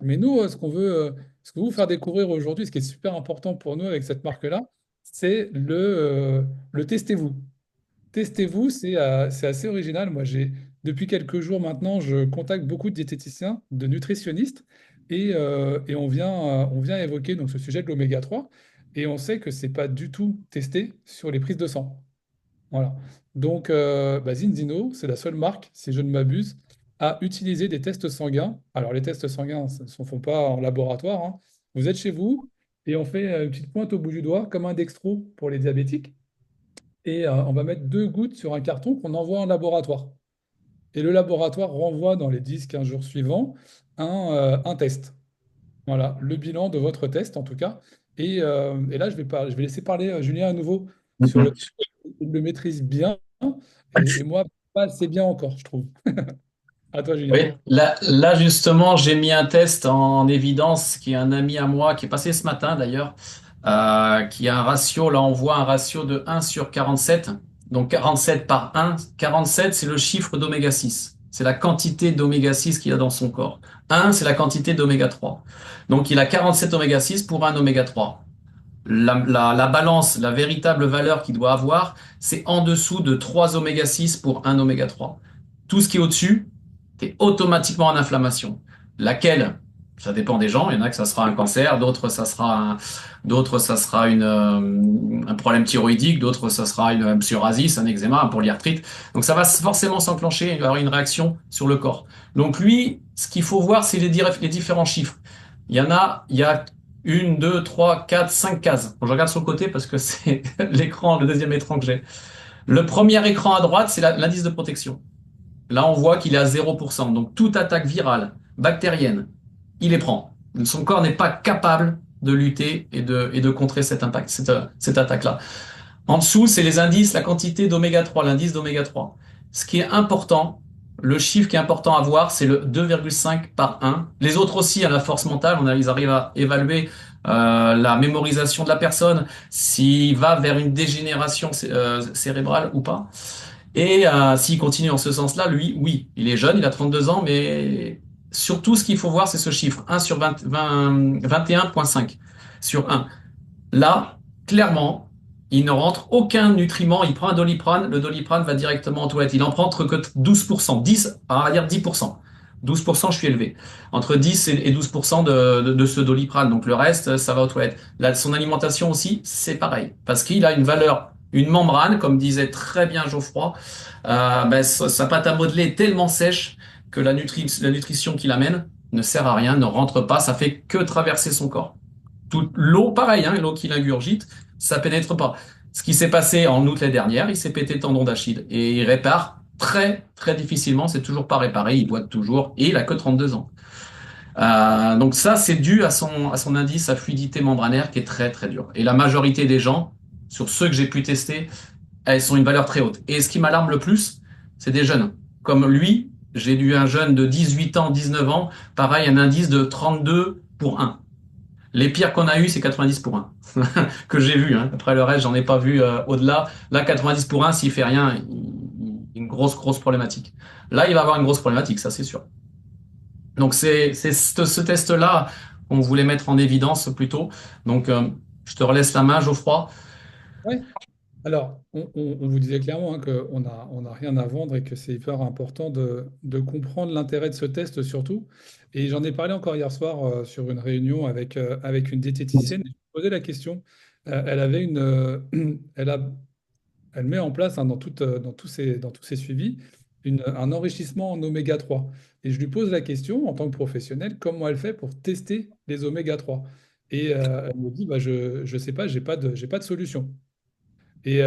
Mais nous, ce qu'on veut vous faire découvrir aujourd'hui, ce qui est super important pour nous avec cette marque-là, c'est le testez-vous. Testez-vous, c'est assez original. Moi, depuis quelques jours maintenant, je contacte beaucoup de diététiciens, de nutritionnistes, et on vient évoquer donc, ce sujet de l'oméga 3, et on sait que ce n'est pas du tout testé sur les prises de sang. Voilà. Donc, Zinzino, c'est la seule marque, si je ne m'abuse, à utiliser des tests sanguins. Alors, les tests sanguins, ça ne se font pas en laboratoire, hein. Vous êtes chez vous et on fait une petite pointe au bout du doigt, comme un dextro pour les diabétiques. Et on va mettre 2 gouttes sur un carton qu'on envoie en laboratoire. Et le laboratoire renvoie dans les 10 15 jours suivants un test. Voilà, le bilan de votre test en tout cas. Et là, je vais laisser parler Julien à nouveau sur le Mhm. il le maîtrise bien. Et moi, pas assez bien encore, je trouve. À toi, Julien. Oui, là justement, j'ai mis un test en évidence qui est un ami à moi qui est passé ce matin d'ailleurs, qui a un ratio, là on voit un ratio de 1/47, donc 47 par 1. 47, c'est le chiffre d'oméga 6, c'est la quantité d'oméga 6 qu'il a dans son corps. 1, c'est la quantité d'oméga 3. Donc il a 47 oméga 6 pour 1 oméga 3. la balance, la véritable valeur qu'il doit avoir, c'est en dessous de 3 oméga 6 pour un oméga 3. Tout ce qui est au-dessus, t'es automatiquement en inflammation. Laquelle? Ça dépend des gens. Il y en a que ça sera un cancer, d'autres ça sera un problème thyroïdique, d'autres ça sera une psoriasis, un eczéma, un polyarthrite. Donc ça va forcément s'enclencher, il va y avoir une réaction sur le corps. Donc lui, ce qu'il faut voir, c'est les différents chiffres. Il y a une, deux, trois, quatre, cinq cases. Bon, je regarde sur le côté parce que c'est l'écran, le deuxième écran que j'ai. Le premier écran à droite, c'est l'indice de protection. Là, on voit qu'il est à 0%. Donc, toute attaque virale, bactérienne, il les prend. Son corps n'est pas capable de lutter et de contrer cette attaque-là. En dessous, c'est les indices, la quantité d'oméga 3, l'indice d'oméga 3. Ce qui est important, le chiffre qui est important à voir, c'est le 2,5 par 1. Les autres aussi, à la force mentale, ils arrivent à évaluer la mémorisation de la personne, s'il va vers une dégénération cérébrale ou pas. Et s'il continue en ce sens-là, lui, oui, il est jeune, il a 32 ans, mais surtout ce qu'il faut voir, c'est ce chiffre, 1 sur 21,5 sur 1. Là, clairement, il ne rentre aucun nutriment, il prend un Doliprane, le Doliprane va directement aux toilettes. Il en prend que 12%, 10, on va dire 10%. 12%, je suis élevé. Entre 10 et 12% de ce Doliprane. Donc le reste, ça va aux toilettes. Là, son alimentation aussi, c'est pareil. Parce qu'il a une valeur, une membrane, comme disait très bien Geoffroy. Sa pâte à modeler est tellement sèche que la nutrition qu'il amène ne sert à rien, ne rentre pas, ça fait que traverser son corps. Toute l'eau, pareil, hein, l'eau qu'il ingurgite, ça pénètre pas. Ce qui s'est passé en août l'année dernière, il s'est pété le tendon d'Achille et il répare très très difficilement, c'est toujours pas réparé, il boite toujours et il a que 32 ans. Donc ça, c'est dû à son indice à fluidité membranaire qui est très très dur. Et la majorité des gens, sur ceux que j'ai pu tester, elles sont une valeur très haute. Et ce qui m'alarme le plus, c'est des jeunes. Comme lui, j'ai eu un jeune de 18 ans, 19 ans, pareil, un indice de 32 pour 1. Les pires qu'on a eu, c'est 90 pour 1, que j'ai vu. Hein. Après le reste, j'en ai pas vu au-delà. Là, 90 pour 1, s'il fait rien, il une grosse problématique. Là, il va avoir une grosse problématique, ça c'est sûr. Donc c'est ce test-là qu'on voulait mettre en évidence plutôt. Donc je te relaisse la main, Geoffroy. Ouais. Alors, on vous disait clairement hein, qu'on n'a rien à vendre et que c'est hyper important de comprendre l'intérêt de ce test surtout. Et j'en ai parlé encore hier soir sur une réunion avec une diététicienne. Je lui ai posé la question. Elle avait elle a, elle met en place hein, dans tous ses suivis un enrichissement en oméga 3. Et je lui pose la question en tant que professionnel, comment elle fait pour tester les oméga 3? Et elle me dit, bah, je ne sais pas, j'ai pas de solution. Et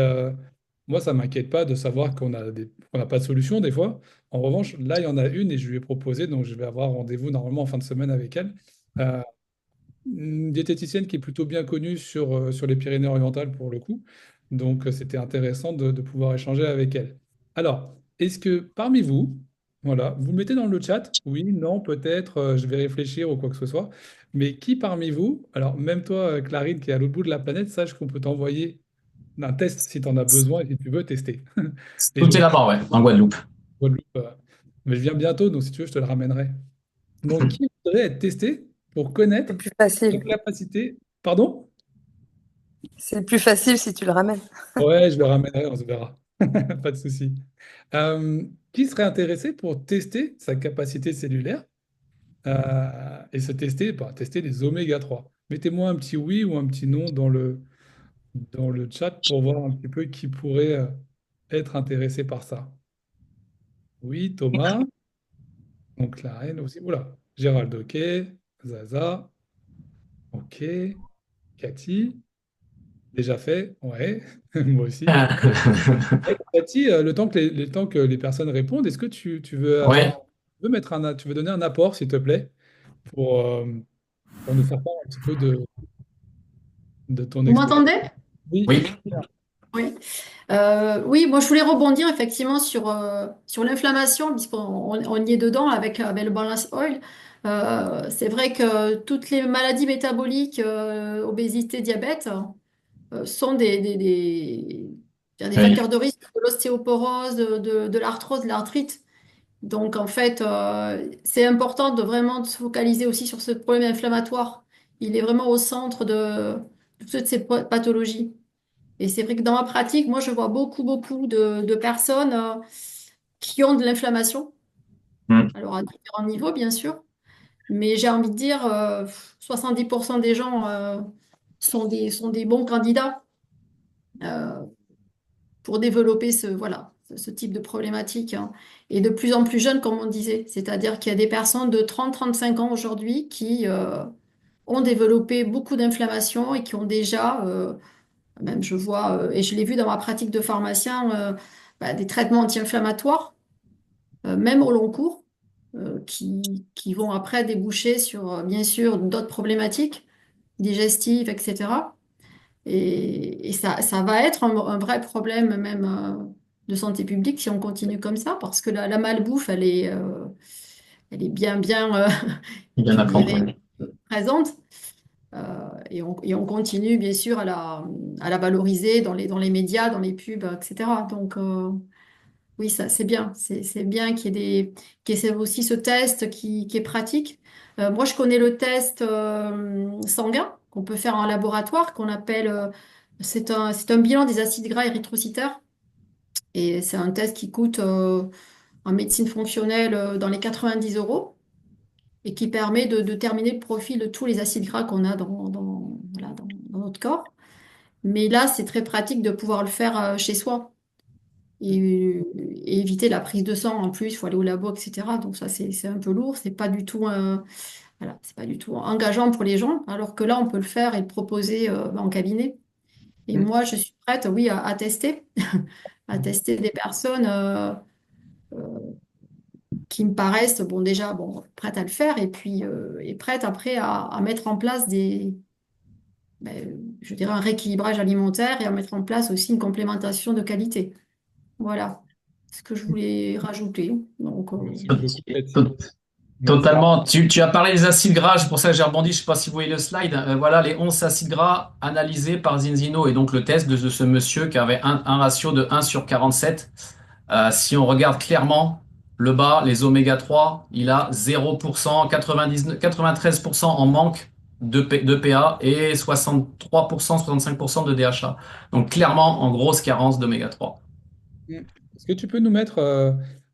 moi, ça ne m'inquiète pas de savoir qu'on n'a pas de solution des fois. En revanche, là, il y en a une et je lui ai proposé, donc je vais avoir rendez-vous normalement en fin de semaine avec elle. Euh, une diététicienne qui est plutôt bien connue sur les Pyrénées-Orientales pour le coup. Donc, c'était intéressant de pouvoir échanger avec elle. Alors, est-ce que parmi vous, voilà, vous le mettez dans le chat? Oui, non, peut-être, je vais réfléchir ou quoi que ce soit. Mais qui parmi vous, alors même toi, Clarine, qui est à l'autre bout de la planète, sache qu'on peut t'envoyer un test si tu en as besoin et si tu veux tester. Et je Tout est viens là-bas, ouais, en Guadeloupe. de Guadeloupe, mais je viens bientôt, donc si tu veux, je te le ramènerai. Donc, qui voudrait être testé pour connaître C'est plus la facile. capacité. Pardon? C'est plus facile si tu le ramènes. Ouais, je le ramènerai, on se verra. Pas de souci. Euh, qui serait intéressé pour tester sa capacité cellulaire et se tester, bah, tester les oméga 3? Mettez-moi un petit oui ou un petit non dans le chat pour voir un petit peu qui pourrait être intéressé par ça. Oui, Thomas. Donc la reine aussi. Oula, Gérald, ok. Zaza, ok. Cathy, déjà fait. Ouais, moi aussi. Cathy, le temps que les personnes répondent, est-ce que tu veux Ouais. tu veux donner un apport, s'il te plaît, pour, euh, pour nous faire part un petit peu de ton Vous expérience? m'entendez? Oui, Oui. Oui. Oui, moi je voulais rebondir effectivement sur l'inflammation, puisqu'on on y est dedans avec le balance oil. C'est vrai que toutes les maladies métaboliques, obésité, diabète, sont des Oui. facteurs de risque de l'ostéoporose, de l'arthrose, de l'arthrite. Donc en fait, c'est important de vraiment se focaliser aussi sur ce problème inflammatoire. Il est vraiment au centre toutes ces pathologies. Et c'est vrai que dans ma pratique, moi, je vois beaucoup, beaucoup de personnes qui ont de l'inflammation. Mm. Alors, à différents niveaux, bien sûr. Mais j'ai envie de dire, 70% des gens sont des bons candidats euh, pour développer ce type de problématique, hein. Et de plus en plus jeunes, comme on disait. C'est-à-dire qu'il y a des personnes de 30-35 ans aujourd'hui qui ont développé beaucoup d'inflammation et qui ont déjà, même je vois, et je l'ai vu dans ma pratique de pharmacien, des traitements anti-inflammatoires, même au long cours, qui vont après déboucher sur, bien sûr, d'autres problématiques digestives, etc. Et ça va être un vrai problème même de santé publique si on continue comme ça, parce que la malbouffe, elle est bien, bien, Bien je apprendre. dirais, présente. Et on continue, bien sûr, à la valoriser dans les médias, dans les pubs, etc. Donc, oui, ça, c'est bien. C'est bien qu'il y ait aussi ce test qui est pratique. Moi, je connais le test sanguin qu'on peut faire en laboratoire, qu'on appelle, c'est un bilan des acides gras érythrocytaires. Et c'est un test qui coûte en médecine fonctionnelle dans les 90 euros et qui permet de déterminer le profil de tous les acides gras qu'on a voilà, dans notre corps. Mais là, c'est très pratique de pouvoir le faire chez soi et éviter la prise de sang. En plus, il faut aller au labo, etc. Donc ça, c'est un peu lourd. C'est pas du tout, voilà, c'est pas du tout engageant pour les gens. Alors que là, on peut le faire et le proposer en cabinet. Et Mm. moi, je suis prête, oui, à tester, à tester des personnes qui me paraissent, bon, déjà, bon, prêtes à le faire et puis et prêtes après à mettre en place je dirais, un rééquilibrage alimentaire et à mettre en place aussi une complémentation de qualité. Voilà ce que je voulais rajouter. Donc, Merci beaucoup, Cathy. To- Merci. Totalement. Tu as parlé des acides gras, c'est pour ça que j'ai rebondi. Je ne sais pas si vous voyez le slide. Voilà les 11 acides gras analysés par Zinzino et donc le test de ce monsieur qui avait un ratio de 1/47. Si on regarde clairement le bas, les oméga 3, il a 0%, 93% en manque de PA et 63%, 65% de DHA. Donc clairement en grosse carence d'oméga 3. Mm. Est-ce que tu peux nous mettre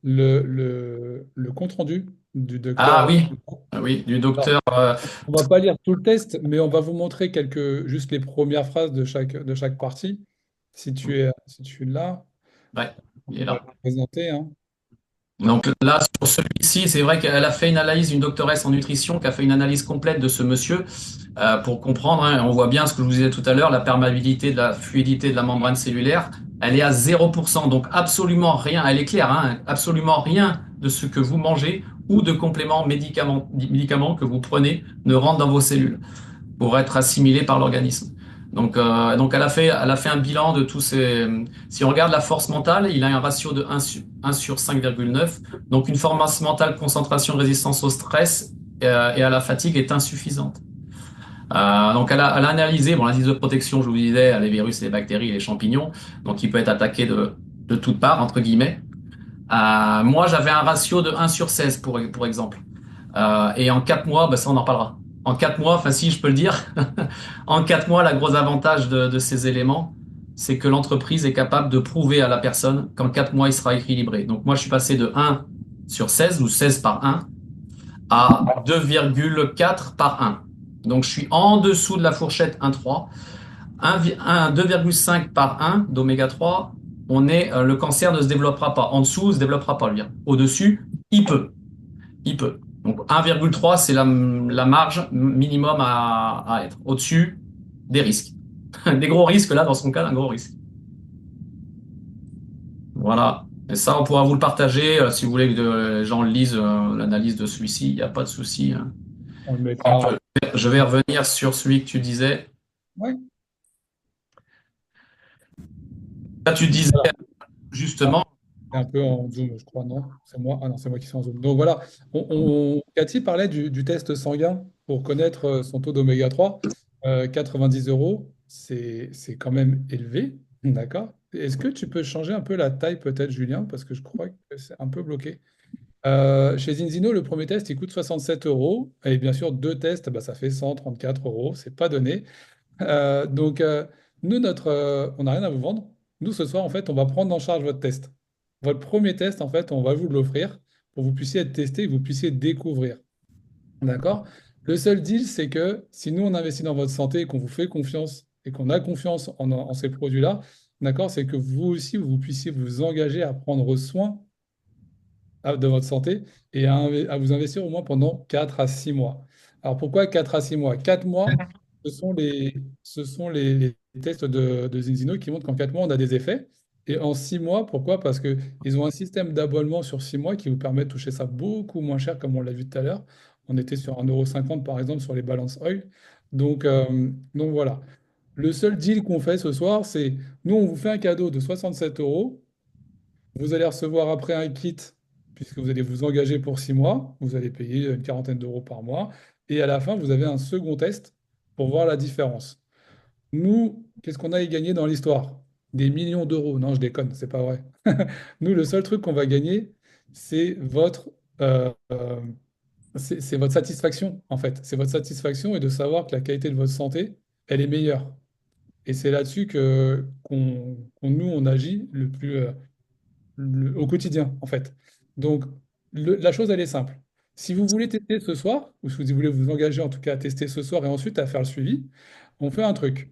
le compte-rendu du Ah docteur? oui, ah oui, du Alors, docteur. on va pas lire tout le test, mais on va vous montrer juste les premières phrases de chaque partie. Si tu es là, Ouais, il est on va là. le présenter, hein. Donc là, sur celui-ci, c'est vrai qu'elle a fait une analyse, une doctoresse en nutrition, qui a fait une analyse complète de ce monsieur pour comprendre, hein. On voit bien ce que je vous disais tout à l'heure, la perméabilité de la fluidité de la membrane cellulaire. Elle est à 0%, donc absolument rien, elle est claire, hein, absolument rien de ce que vous mangez ou de compléments médicaments que vous prenez ne rentre dans vos cellules pour être assimilé par l'organisme. Donc elle a fait un bilan de tous ces. Si on regarde la force mentale, il a un ratio de 1 sur 5,9. Donc une force mentale, concentration, résistance au stress et à la fatigue est insuffisante. Donc elle a analysé, bon, l'indice de protection, je vous disais, les virus, les bactéries, les champignons, donc il peut être attaqué de toutes parts, entre guillemets. Moi, j'avais un ratio de 1 sur 16, pour exemple. Et en 4 mois, ça, on en parlera. En 4 mois, enfin, si je peux le dire, en 4 mois, la gros avantage de ces éléments, c'est que l'entreprise est capable de prouver à la personne qu'en 4 mois, il sera équilibré. Donc, moi, je suis passé de 1 sur 16 ou 16 par 1 à 2,4 par 1. Donc, je suis en dessous de la fourchette 1,3. 2,5 par 1 d'oméga 3, le cancer ne se développera pas. En dessous, il ne se développera pas, lui. Au-dessus, il peut. Il peut. Donc 1,3, c'est la marge minimum à être. Au-dessus, des risques. Des gros risques, là, dans son cas, un gros risque. Voilà. Et ça, on pourra vous le partager si vous voulez que les gens lisent l'analyse de celui-ci. Il n'y a pas de souci, hein. On le mettra. Je vais revenir sur celui que tu disais. Ouais. Là, tu disais justement. C'est un peu en zoom, je crois, non? C'est moi? Ah non, c'est moi qui suis en zoom. Donc voilà, Cathy parlait du test sanguin pour connaître son taux d'oméga 3. 90 euros, c'est quand même élevé, d'accord? Est-ce que tu peux changer un peu la taille peut-être, Julien, parce que je crois que c'est un peu bloqué. Chez Zinzino, le premier test, il coûte 67 euros. Et bien sûr, deux tests, ça fait 134 euros. C'est pas donné. Donc, nous, on n'a rien à vous vendre. Nous, ce soir, en fait, on va prendre en charge votre test. Votre premier test, en fait, on va vous l'offrir pour que vous puissiez être testé et que vous puissiez découvrir. D'accord? Le seul deal, c'est que si nous, on investit dans votre santé et qu'on vous fait confiance et qu'on a confiance en ces produits-là, d'accord, c'est que vous aussi, vous puissiez vous engager à prendre soin de votre santé et à vous investir au moins pendant 4 à 6 mois. Alors pourquoi 4 à 6 mois? 4 mois, ce sont les tests de Zinzino qui montrent qu'en 4 mois, on a des effets. Et en 6 mois, pourquoi? Parce qu'ils ont un système d'abonnement sur 6 mois qui vous permet de toucher ça beaucoup moins cher, comme on l'a vu tout à l'heure. On était sur 1,50 € par exemple sur les Balance Oil. Donc voilà. Le seul deal qu'on fait ce soir, c'est nous, on vous fait un cadeau de 67 euros. Vous allez recevoir après un kit, puisque vous allez vous engager pour 6 mois. Vous allez payer une quarantaine d'euros par mois. Et à la fin, vous avez un second test pour voir la différence. Nous, qu'est-ce qu'on a gagné dans l'histoire? Des millions d'euros. Non, je déconne, c'est pas vrai. Nous, le seul truc qu'on va gagner, c'est euh, euh, c'est votre satisfaction, en fait. C'est votre satisfaction et de savoir que la qualité de votre santé, elle est meilleure. Et c'est là-dessus nous, on agit au quotidien, en fait. Donc, la chose, elle est simple. Si vous voulez tester ce soir, ou si vous voulez vous engager en tout cas à tester ce soir et ensuite à faire le suivi, on fait un truc.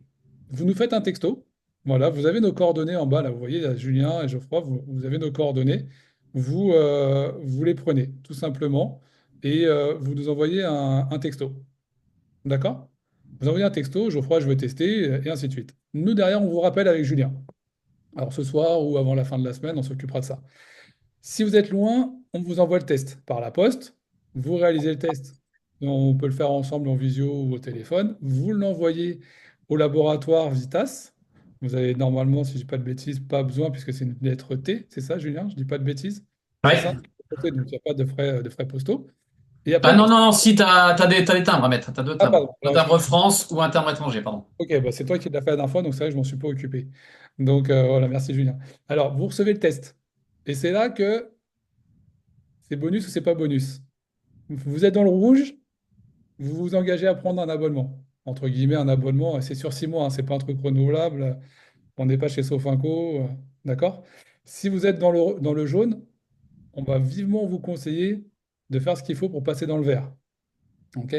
Vous nous faites un texto. Voilà, vous avez nos coordonnées en bas, là, vous voyez, il y a Julien et Geoffroy, vous avez nos coordonnées. Vous les prenez, tout simplement, et vous nous envoyez un texto. D'accord? Vous envoyez un texto, Geoffroy, je veux tester, et ainsi de suite. Nous, derrière, on vous rappelle avec Julien. Alors, ce soir ou avant la fin de la semaine, on s'occupera de ça. Si vous êtes loin, on vous envoie le test par la poste. Vous réalisez le test. On peut le faire ensemble en visio ou au téléphone. Vous l'envoyez au laboratoire Vitas. Vous avez normalement, si je ne dis pas de bêtises, pas besoin puisque c'est une lettre T. C'est ça, Julien? Je ne dis pas de bêtises. C'est ça? Ouais. Donc, il n'y a pas de frais postaux. Et Ah après, non, non, si, t'as des timbres à mettre. T'as deux Ah, timbres. pardon. Un Alors, timbre France ou un timbre étranger, pardon. ok, bah, c'est toi qui l'as fait la dernière fois, donc c'est vrai que je m'en suis pas occupé. Donc voilà, merci Julien. Alors, vous recevez le test. Et c'est là que c'est bonus ou c'est pas bonus. Vous êtes dans le rouge, vous vous engagez à prendre un abonnement. Entre guillemets, un abonnement, c'est sur 6 mois, hein, c'est pas un truc renouvelable. On n'est pas chez Sofinco, d'accord? Si vous êtes dans le jaune, on va vivement vous conseiller de faire ce qu'il faut pour passer dans le vert. Ok?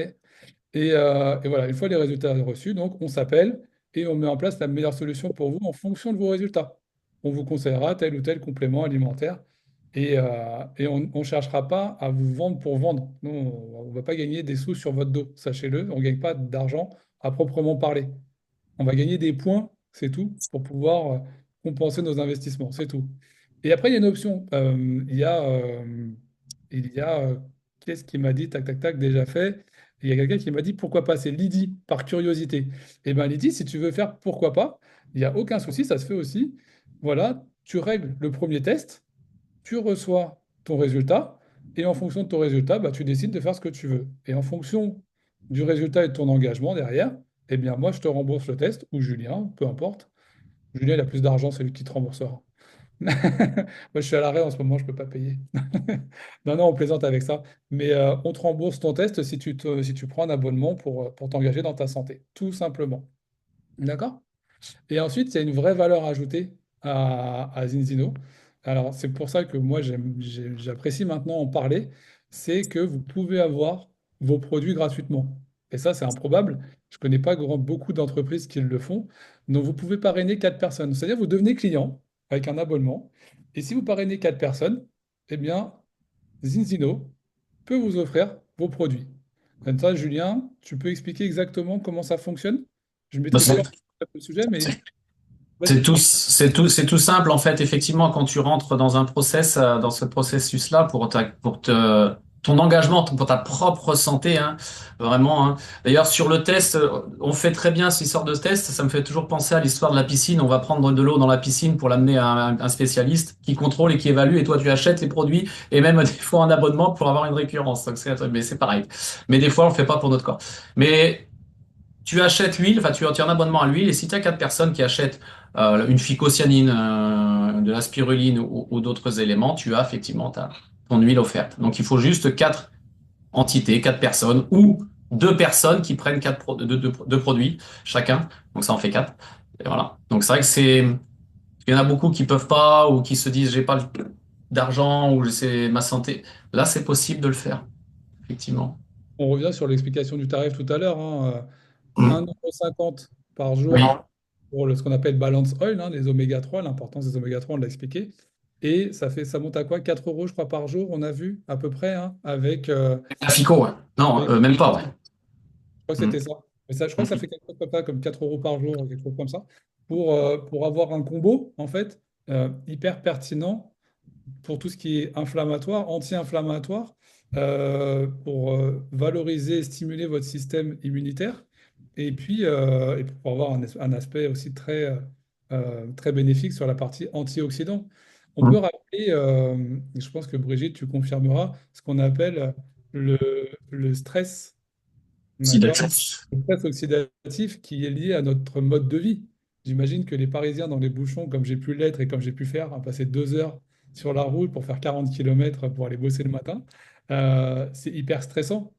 Et voilà, une fois les résultats reçus, donc on s'appelle et on met en place la meilleure solution pour vous en fonction de vos résultats. On vous conseillera tel ou tel complément alimentaire et on ne cherchera pas à vous vendre pour vendre. Nous, on ne va pas gagner des sous sur votre dos, sachez-le. On ne gagne pas d'argent à proprement parler. On va gagner des points, c'est tout, pour pouvoir compenser nos investissements, c'est tout. Et après, il y a une option. Il y a, qu'est-ce qui m'a dit, tac, tac, tac, déjà fait. Il y a quelqu'un qui m'a dit, pourquoi pas, c'est Lydie, par curiosité. Eh bien, Lydie, si tu veux faire pourquoi pas, il n'y a aucun souci, ça se fait aussi. Voilà, tu règles le premier test, tu reçois ton résultat, et en fonction de ton résultat, bah, tu décides de faire ce que tu veux. Et en fonction du résultat et de ton engagement derrière, eh bien, moi, je te rembourse le test, ou Julien, peu importe. Julien, il a plus d'argent, c'est lui qui te remboursera. Moi, je suis à l'arrêt en ce moment, je ne peux pas payer. Non, non, on plaisante avec ça. Mais on te rembourse ton test si tu prends un abonnement pour t'engager dans ta santé, tout simplement. D'accord? Et ensuite, il y a une vraie valeur ajoutée à Zinzino. Alors, c'est pour ça que moi, j'apprécie maintenant en parler. C'est que vous pouvez avoir vos produits gratuitement. Et ça, c'est improbable. Je ne connais pas beaucoup d'entreprises qui le font. Donc, vous pouvez parrainer 4 personnes. C'est-à-dire, vous devenez client avec un abonnement. Et si vous parrainez 4 personnes, eh bien, Zinzino peut vous offrir vos produits. Comme ça, Julien, tu peux expliquer exactement comment ça fonctionne? Je ne Bah, maîtrise pas le sujet, mais C'est vas-y. tout simple en fait. Effectivement, quand tu rentres dans un dans ce processus-là ton engagement pour ta propre santé, hein, vraiment. Hein. D'ailleurs, sur le test, on fait très bien cette histoire de test. Ça me fait toujours penser à l'histoire de la piscine. On va prendre de l'eau dans la piscine pour l'amener à un spécialiste qui contrôle et qui évalue. Et toi, tu achètes les produits et même des fois un abonnement pour avoir une récurrence. Donc, mais c'est pareil. Mais des fois, on le fait pas pour notre corps. Mais tu achètes l'huile, enfin tu as un abonnement à l'huile, et si tu as 4 personnes qui achètent une phycocyanine, de la spiruline ou d'autres éléments, tu as effectivement ton huile offerte. Donc il faut juste 4 entités, 4 personnes, ou deux personnes qui prennent deux produits chacun. Donc ça en fait quatre. Et voilà. Donc c'est vrai que il y en a beaucoup qui peuvent pas ou qui se disent j'ai pas d'argent ou c'est ma santé. Là, c'est possible de le faire, effectivement. On revient sur l'explication du tarif tout à l'heure, hein, Mm. 1,50 € par Oui, jour pour ce qu'on appelle balance oil, hein, les oméga 3, l'importance des oméga 3, on l'a expliqué. Et ça monte à quoi? 4 € je crois, par jour, on a vu à peu près, hein, la FICO, ouais. Non, avec- même pas, ouais. je crois que Mm. c'était ça. Mais ça. Je crois que ça Mm. fait quelque chose comme ça, comme 4 € par jour, quelque chose comme ça, pour avoir un combo, en fait, hyper pertinent pour tout ce qui est inflammatoire, anti-inflammatoire, pour valoriser et stimuler votre système immunitaire, et pour avoir un aspect aussi très bénéfique sur la partie antioxydant. On peut Mm. rappeler, je pense que Brigitte, tu confirmeras, ce qu'on appelle le, le stress, Si, d'accord? Le stress oxydatif qui est lié à notre mode de vie. J'imagine que les Parisiens dans les bouchons, comme j'ai pu l'être et comme j'ai pu faire, à passer 2 heures sur la route pour faire 40 kilomètres pour aller bosser le matin, c'est hyper stressant.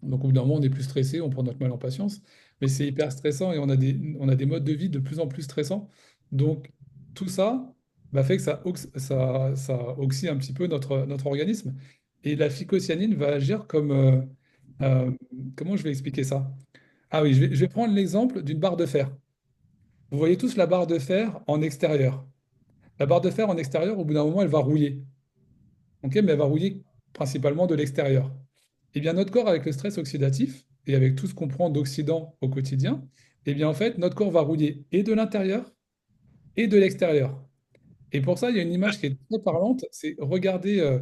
Donc au bout d'un moment, on est plus stressé, on prend notre mal en patience, mais c'est hyper stressant et on a des modes de vie de plus en plus stressants. Donc tout ça fait que ça oxy un petit peu notre organisme. Et la phycocyanine va agir comme... euh, comment je vais expliquer ça? Ah oui, je vais prendre l'exemple d'une barre de fer. Vous voyez tous la barre de fer en extérieur. La barre de fer en extérieur, au bout d'un moment, elle va rouiller. Ok, mais elle va rouiller principalement de l'extérieur. Eh bien, notre corps, avec le stress oxydatif et avec tout ce qu'on prend d'oxydants au quotidien, eh bien, en fait, notre corps va rouiller et de l'intérieur et de l'extérieur. Et pour ça, il y a une image qui est très parlante, c'est regarder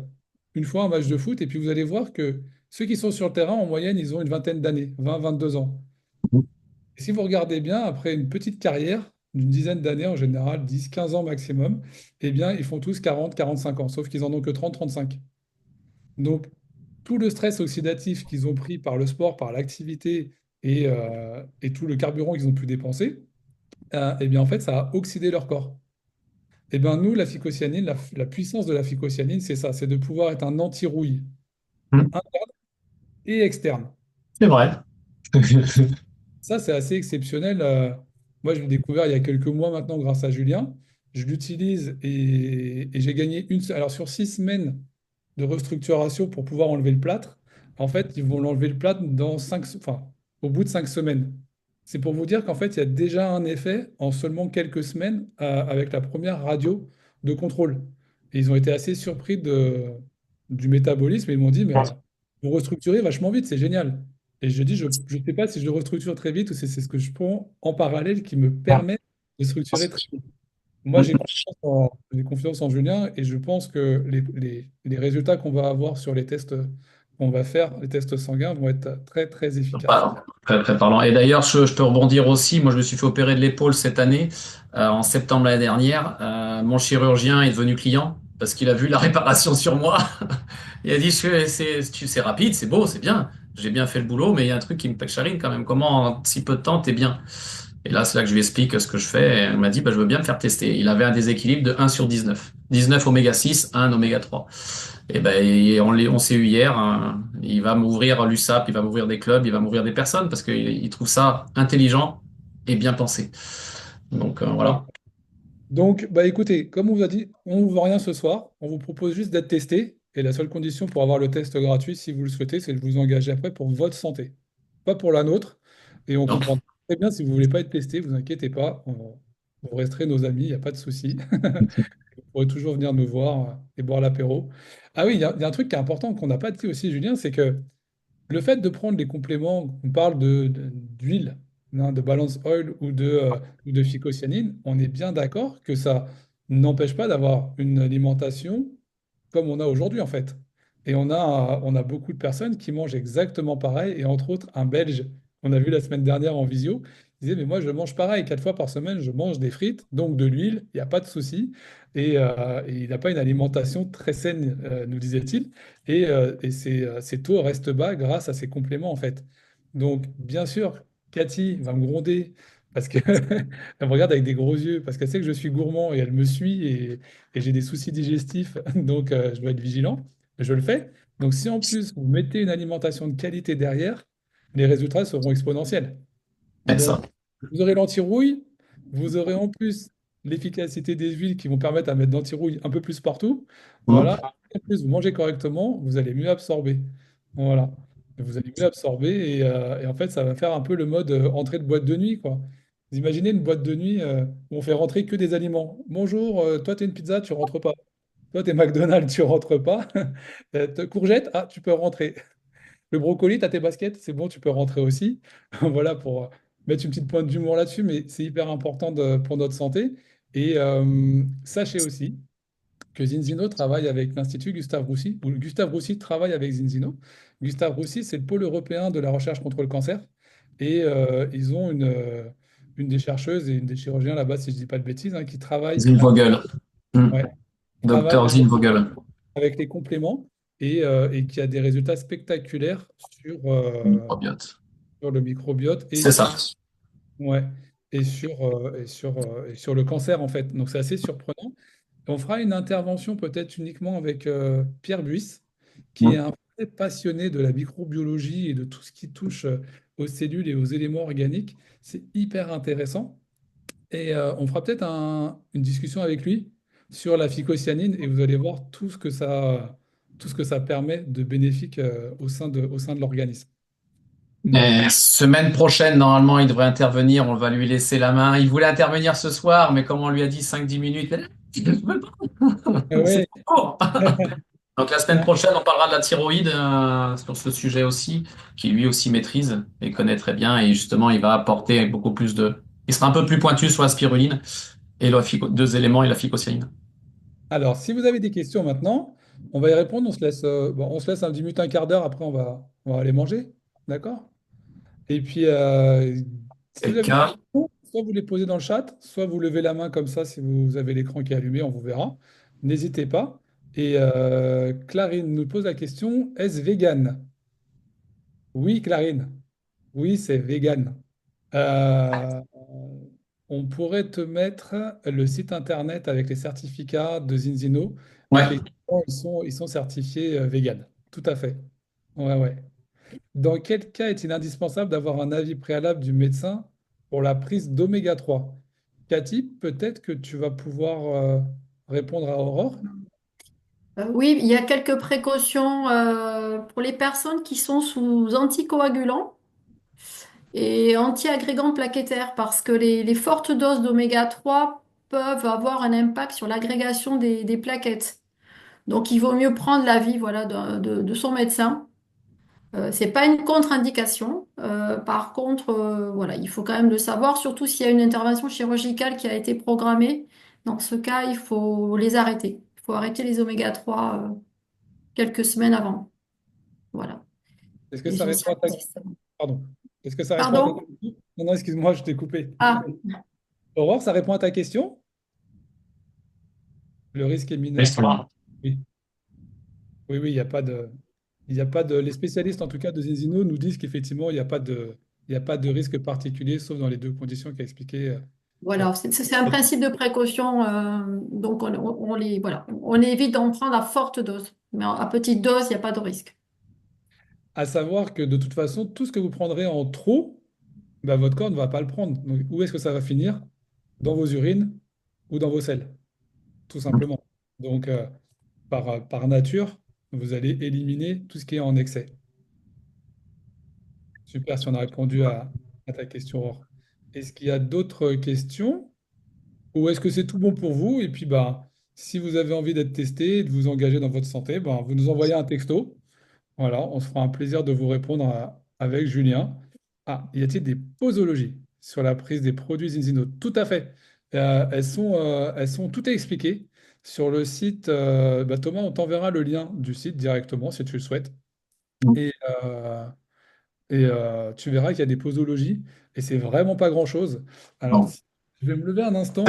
une fois un match de foot et puis vous allez voir que ceux qui sont sur le terrain, en moyenne, ils ont une vingtaine d'années, 20, 22 ans. Et si vous regardez bien, après une petite carrière d'une dizaine d'années en général, 10, 15 ans maximum, eh bien, ils font tous 40, 45 ans, sauf qu'ils en ont que 30, 35. Donc, tout le stress oxydatif qu'ils ont pris par le sport, par l'activité et tout le carburant qu'ils ont pu dépenser, eh bien, en fait, ça a oxydé leur corps. Eh bien, nous, la phycocyanine, la puissance de la phycocyanine, c'est ça, c'est de pouvoir être un anti-rouille Mm. interne et externe. C'est vrai. Ça, c'est assez exceptionnel. Moi, je l'ai découvert il y a quelques mois maintenant grâce à Julien. Je l'utilise et j'ai gagné alors, sur 6 semaines de restructuration pour pouvoir enlever le plâtre. En fait, ils vont l'enlever le plâtre au bout de 5 semaines. C'est pour vous dire qu'en fait, il y a déjà un effet en seulement quelques semaines avec la première radio de contrôle. Et ils ont été assez surpris du métabolisme et ils m'ont dit, mais vous restructurez vachement vite, c'est génial. Et je dis, je ne sais pas si je restructure très vite ou si c'est ce que je prends en parallèle qui me permet de structurer très vite. Moi, j'ai confiance en Julien et je pense que les résultats qu'on va avoir sur les tests qu'on va faire, les tests sanguins, vont être très, très efficaces. Voilà. Très, très parlant. Et d'ailleurs, je peux rebondir aussi. Moi, je me suis fait opérer de l'épaule cette année, en septembre l'année dernière. Mon chirurgien est devenu client parce qu'il a vu la réparation sur moi. Il a dit, c'est rapide, c'est beau, c'est bien. J'ai bien fait le boulot, mais il y a un truc qui me pêche-charine quand même. Comment en si peu de temps, t'es bien? Et là, c'est là que je lui explique ce que je fais. Et il m'a dit, bah, je veux bien me faire tester. Il avait un déséquilibre de 1/19. 19 oméga 6, 1 oméga 3. Et ben, on s'est eu hier, hein. Il va m'ouvrir l'USAP, il va m'ouvrir des clubs, il va m'ouvrir des personnes parce qu'il trouve ça intelligent et bien pensé. Donc, Voilà. voilà. Donc, bah écoutez, comme on vous a dit, on ne vous vend rien ce soir. On vous propose juste d'être testé. Et la seule condition pour avoir le test gratuit, si vous le souhaitez, c'est de vous engager après pour votre santé, pas pour la nôtre. Et on Donc, comprend très bien si vous ne voulez pas être testé, vous inquiétez pas. Vous resterez nos amis, il n'y a pas de souci. Vous pourrez toujours venir nous voir et boire l'apéro. Ah oui, il y a un truc qui est important qu'on n'a pas dit aussi, Julien, c'est que le fait de prendre les compléments, on parle d'huile, hein, de balance oil ou de phycocyanine, on est bien d'accord que ça n'empêche pas d'avoir une alimentation comme on a aujourd'hui en fait. Et on a beaucoup de personnes qui mangent exactement pareil, et entre autres un Belge qu'on a vu la semaine dernière en visio, il disait, mais moi je mange pareil, 4 fois par semaine, je mange des frites, donc de l'huile, il n'y a pas de souci. Et il n'a pas une alimentation très saine, nous disait-il. Et ses taux restent bas grâce à ces compléments, en fait. Donc, bien sûr, Cathy va me gronder parce que elle me regarde avec des gros yeux, parce qu'elle sait que je suis gourmand et elle me suit et j'ai des soucis digestifs, donc je dois être vigilant. Je le fais. Donc, si en plus vous mettez une alimentation de qualité derrière, les résultats seront exponentiels. C'est Donc, ça. vous aurez l'anti-rouille, vous aurez en plus l'efficacité des huiles qui vont permettre à mettre d'anti-rouille un peu plus partout. Mm. Voilà. En plus, vous mangez correctement, vous allez mieux absorber. Voilà. Vous allez mieux absorber et en fait, ça va faire un peu le mode entrée de boîte de nuit, quoi. Vous imaginez une boîte de nuit où on fait rentrer que des aliments. Bonjour, toi, tu es une pizza, tu rentres pas. Toi, tu es McDonald's, tu rentres pas. Courgette, ah, tu peux rentrer. Le brocoli, t'as tes baskets, c'est bon, tu peux rentrer aussi. Voilà pour mettre une petite pointe d'humour là-dessus, mais c'est hyper important pour notre santé. Et sachez aussi que Zinzino travaille avec l'Institut Gustave Roussy, ou Gustave Roussy travaille avec Zinzino. Gustave Roussy, c'est le pôle européen de la recherche contre le cancer. Et ils ont une des chercheuses et une des chirurgiens là-bas, si je ne dis pas de bêtises, hein, qui travaille, Zilvogel. Mm. ouais, travaille Docteur Zilvogel. avec les compléments et qui a des résultats spectaculaires Microbiote. sur le microbiote C'est ça. ouais, et sur le cancer, en fait. Donc, c'est assez surprenant. On fera une intervention peut-être uniquement avec Pierre Buisse, qui est Mm. un vrai passionné de la microbiologie et de tout ce qui touche aux cellules et aux éléments organiques. C'est hyper intéressant. Et on fera peut-être une discussion avec lui sur la phycocyanine et vous allez voir tout ce que ça permet de bénéfique au sein de l'organisme. Voilà. Et semaine prochaine, normalement, il devrait intervenir. On va lui laisser la main. Il voulait intervenir ce soir, mais comme on lui a dit 5-10 minutes, je peux pas. Ah C'est ouais. trop court. Donc la semaine prochaine, on parlera de la thyroïde sur ce sujet aussi, qui lui aussi maîtrise et connaît très bien. Et justement, il va apporter beaucoup plus de... Il sera un peu plus pointu sur la spiruline et deux éléments et la phycocyanine. Alors, si vous avez des questions maintenant, on va y répondre. On se laisse un 10 minutes, un quart d'heure. Après, on va aller manger. D'accord? Et puis, si C'est vous le avez des cas. questions, soit vous les posez dans le chat, soit vous levez la main comme ça si vous avez l'écran qui est allumé, on vous verra. N'hésitez pas. Et Clarine nous pose la question, est-ce vegan? Oui, Clarine. Oui, c'est vegan. Euh, on pourrait te mettre le site internet avec les certificats de Zinzino. Ouais. Effectivement, ils sont certifiés vegan. Tout à fait. Ouais, ouais. Dans quel cas est-il indispensable d'avoir un avis préalable du médecin pour la prise d'oméga 3? Cathy, peut-être que tu vas pouvoir répondre à Aurore. Oui, il y a quelques précautions pour les personnes qui sont sous anticoagulants et anti-agrégants plaquettaires parce que les fortes doses d'oméga 3 peuvent avoir un impact sur l'agrégation des plaquettes. Donc, il vaut mieux prendre l'avis voilà, de son médecin. C'est pas une contre-indication. Par contre, voilà, il faut quand même le savoir, surtout s'il y a une intervention chirurgicale qui a été programmée. Dans ce cas, il faut les arrêter. Il faut arrêter les oméga 3 quelques semaines avant. Voilà. Est-ce que ça répond à Essentiellement, ta... c'est ça. Pardon. Est-ce que ça répond à ta Pardon? question? Non, non, excuse-moi, je t'ai coupé. Ah, Aurore, ça répond à ta question? Le risque est mineur. L'histoire. Oui, oui, oui, il n'y a pas de... Il n'y a pas de... Les spécialistes, en tout cas, de Zenzino, nous disent qu'effectivement, il y a pas de risque particulier, sauf dans les deux conditions qu'a expliqué. voilà, c'est un principe de précaution. Donc, voilà, on évite d'en prendre à forte dose. Mais à petite dose, il n'y a pas de risque. À savoir que de toute façon, tout ce que vous prendrez en trop, bah, votre corps ne va pas le prendre. Donc, où est-ce que ça va finir? Dans vos urines ou dans vos selles, tout simplement. Donc, par nature, vous allez éliminer tout ce qui est en excès. Super, si on a répondu à ta question, Aurore. Est-ce qu'il y a d'autres questions ou est-ce que c'est tout bon pour vous? Et puis, bah, si vous avez envie d'être testé et de vous engager dans votre santé, bah, vous nous envoyez un texto. Voilà, on se fera un plaisir de vous répondre avec Julien. Ah, y a-t-il des posologies sur la prise des produits Zinzino? Tout à fait. Elles sont toutes expliquées sur le site. Bah, Thomas, on t'enverra le lien du site directement si tu le souhaites. Et, euh, tu verras qu'il y a des posologies et c'est vraiment pas grand-chose. Alors, Non. je vais me lever un instant.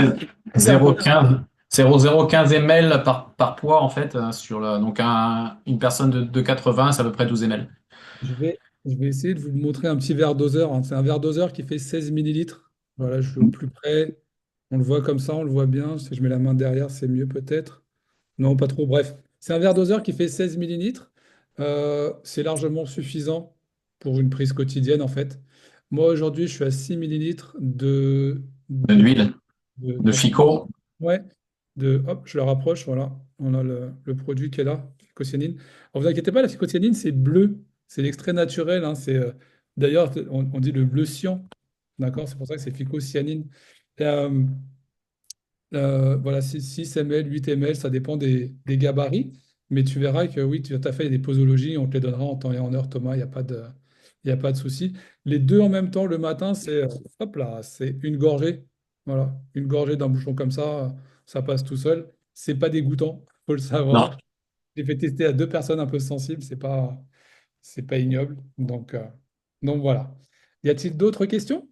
0,15 0,015 ml par poids, en fait, donc une personne de 80, c'est à peu près 12 ml. Je vais essayer de vous montrer un petit verre doseur, hein. C'est un verre doseur qui fait 16 millilitres. Voilà, je suis au plus près. On le voit comme ça, on le voit bien. Si je mets la main derrière, c'est mieux peut-être. Non, pas trop. Bref, c'est un verre doseur qui fait 16 millilitres. C'est largement suffisant pour une prise quotidienne, en fait. Moi, aujourd'hui, je suis à 6 millilitres De l'huile, de d'environ. FICO. Ouais, hop, je le rapproche, voilà. On a le produit qui est là, phycocyanine. Alors, vous inquiétez pas, la phycocyanine, c'est bleu. C'est l'extrait naturel, hein, d'ailleurs, on dit le bleu cyan. D'accord? C'est pour ça que c'est phycocyanine. Euh, voilà, 6 ml, 8 ml, ça dépend des gabarits. Mais tu verras que oui, tu as fait des posologies, on te les donnera en temps et en heure, Thomas, il y a pas de souci. Les deux en même temps, le matin, hop là, c'est une gorgée. Voilà, une gorgée d'un bouchon comme ça passe tout seul. C'est pas dégoûtant, faut le Non. savoir. J'ai fait tester à 2 personnes un peu sensibles, c'est pas ignoble. Donc voilà. Y a-t-il d'autres questions?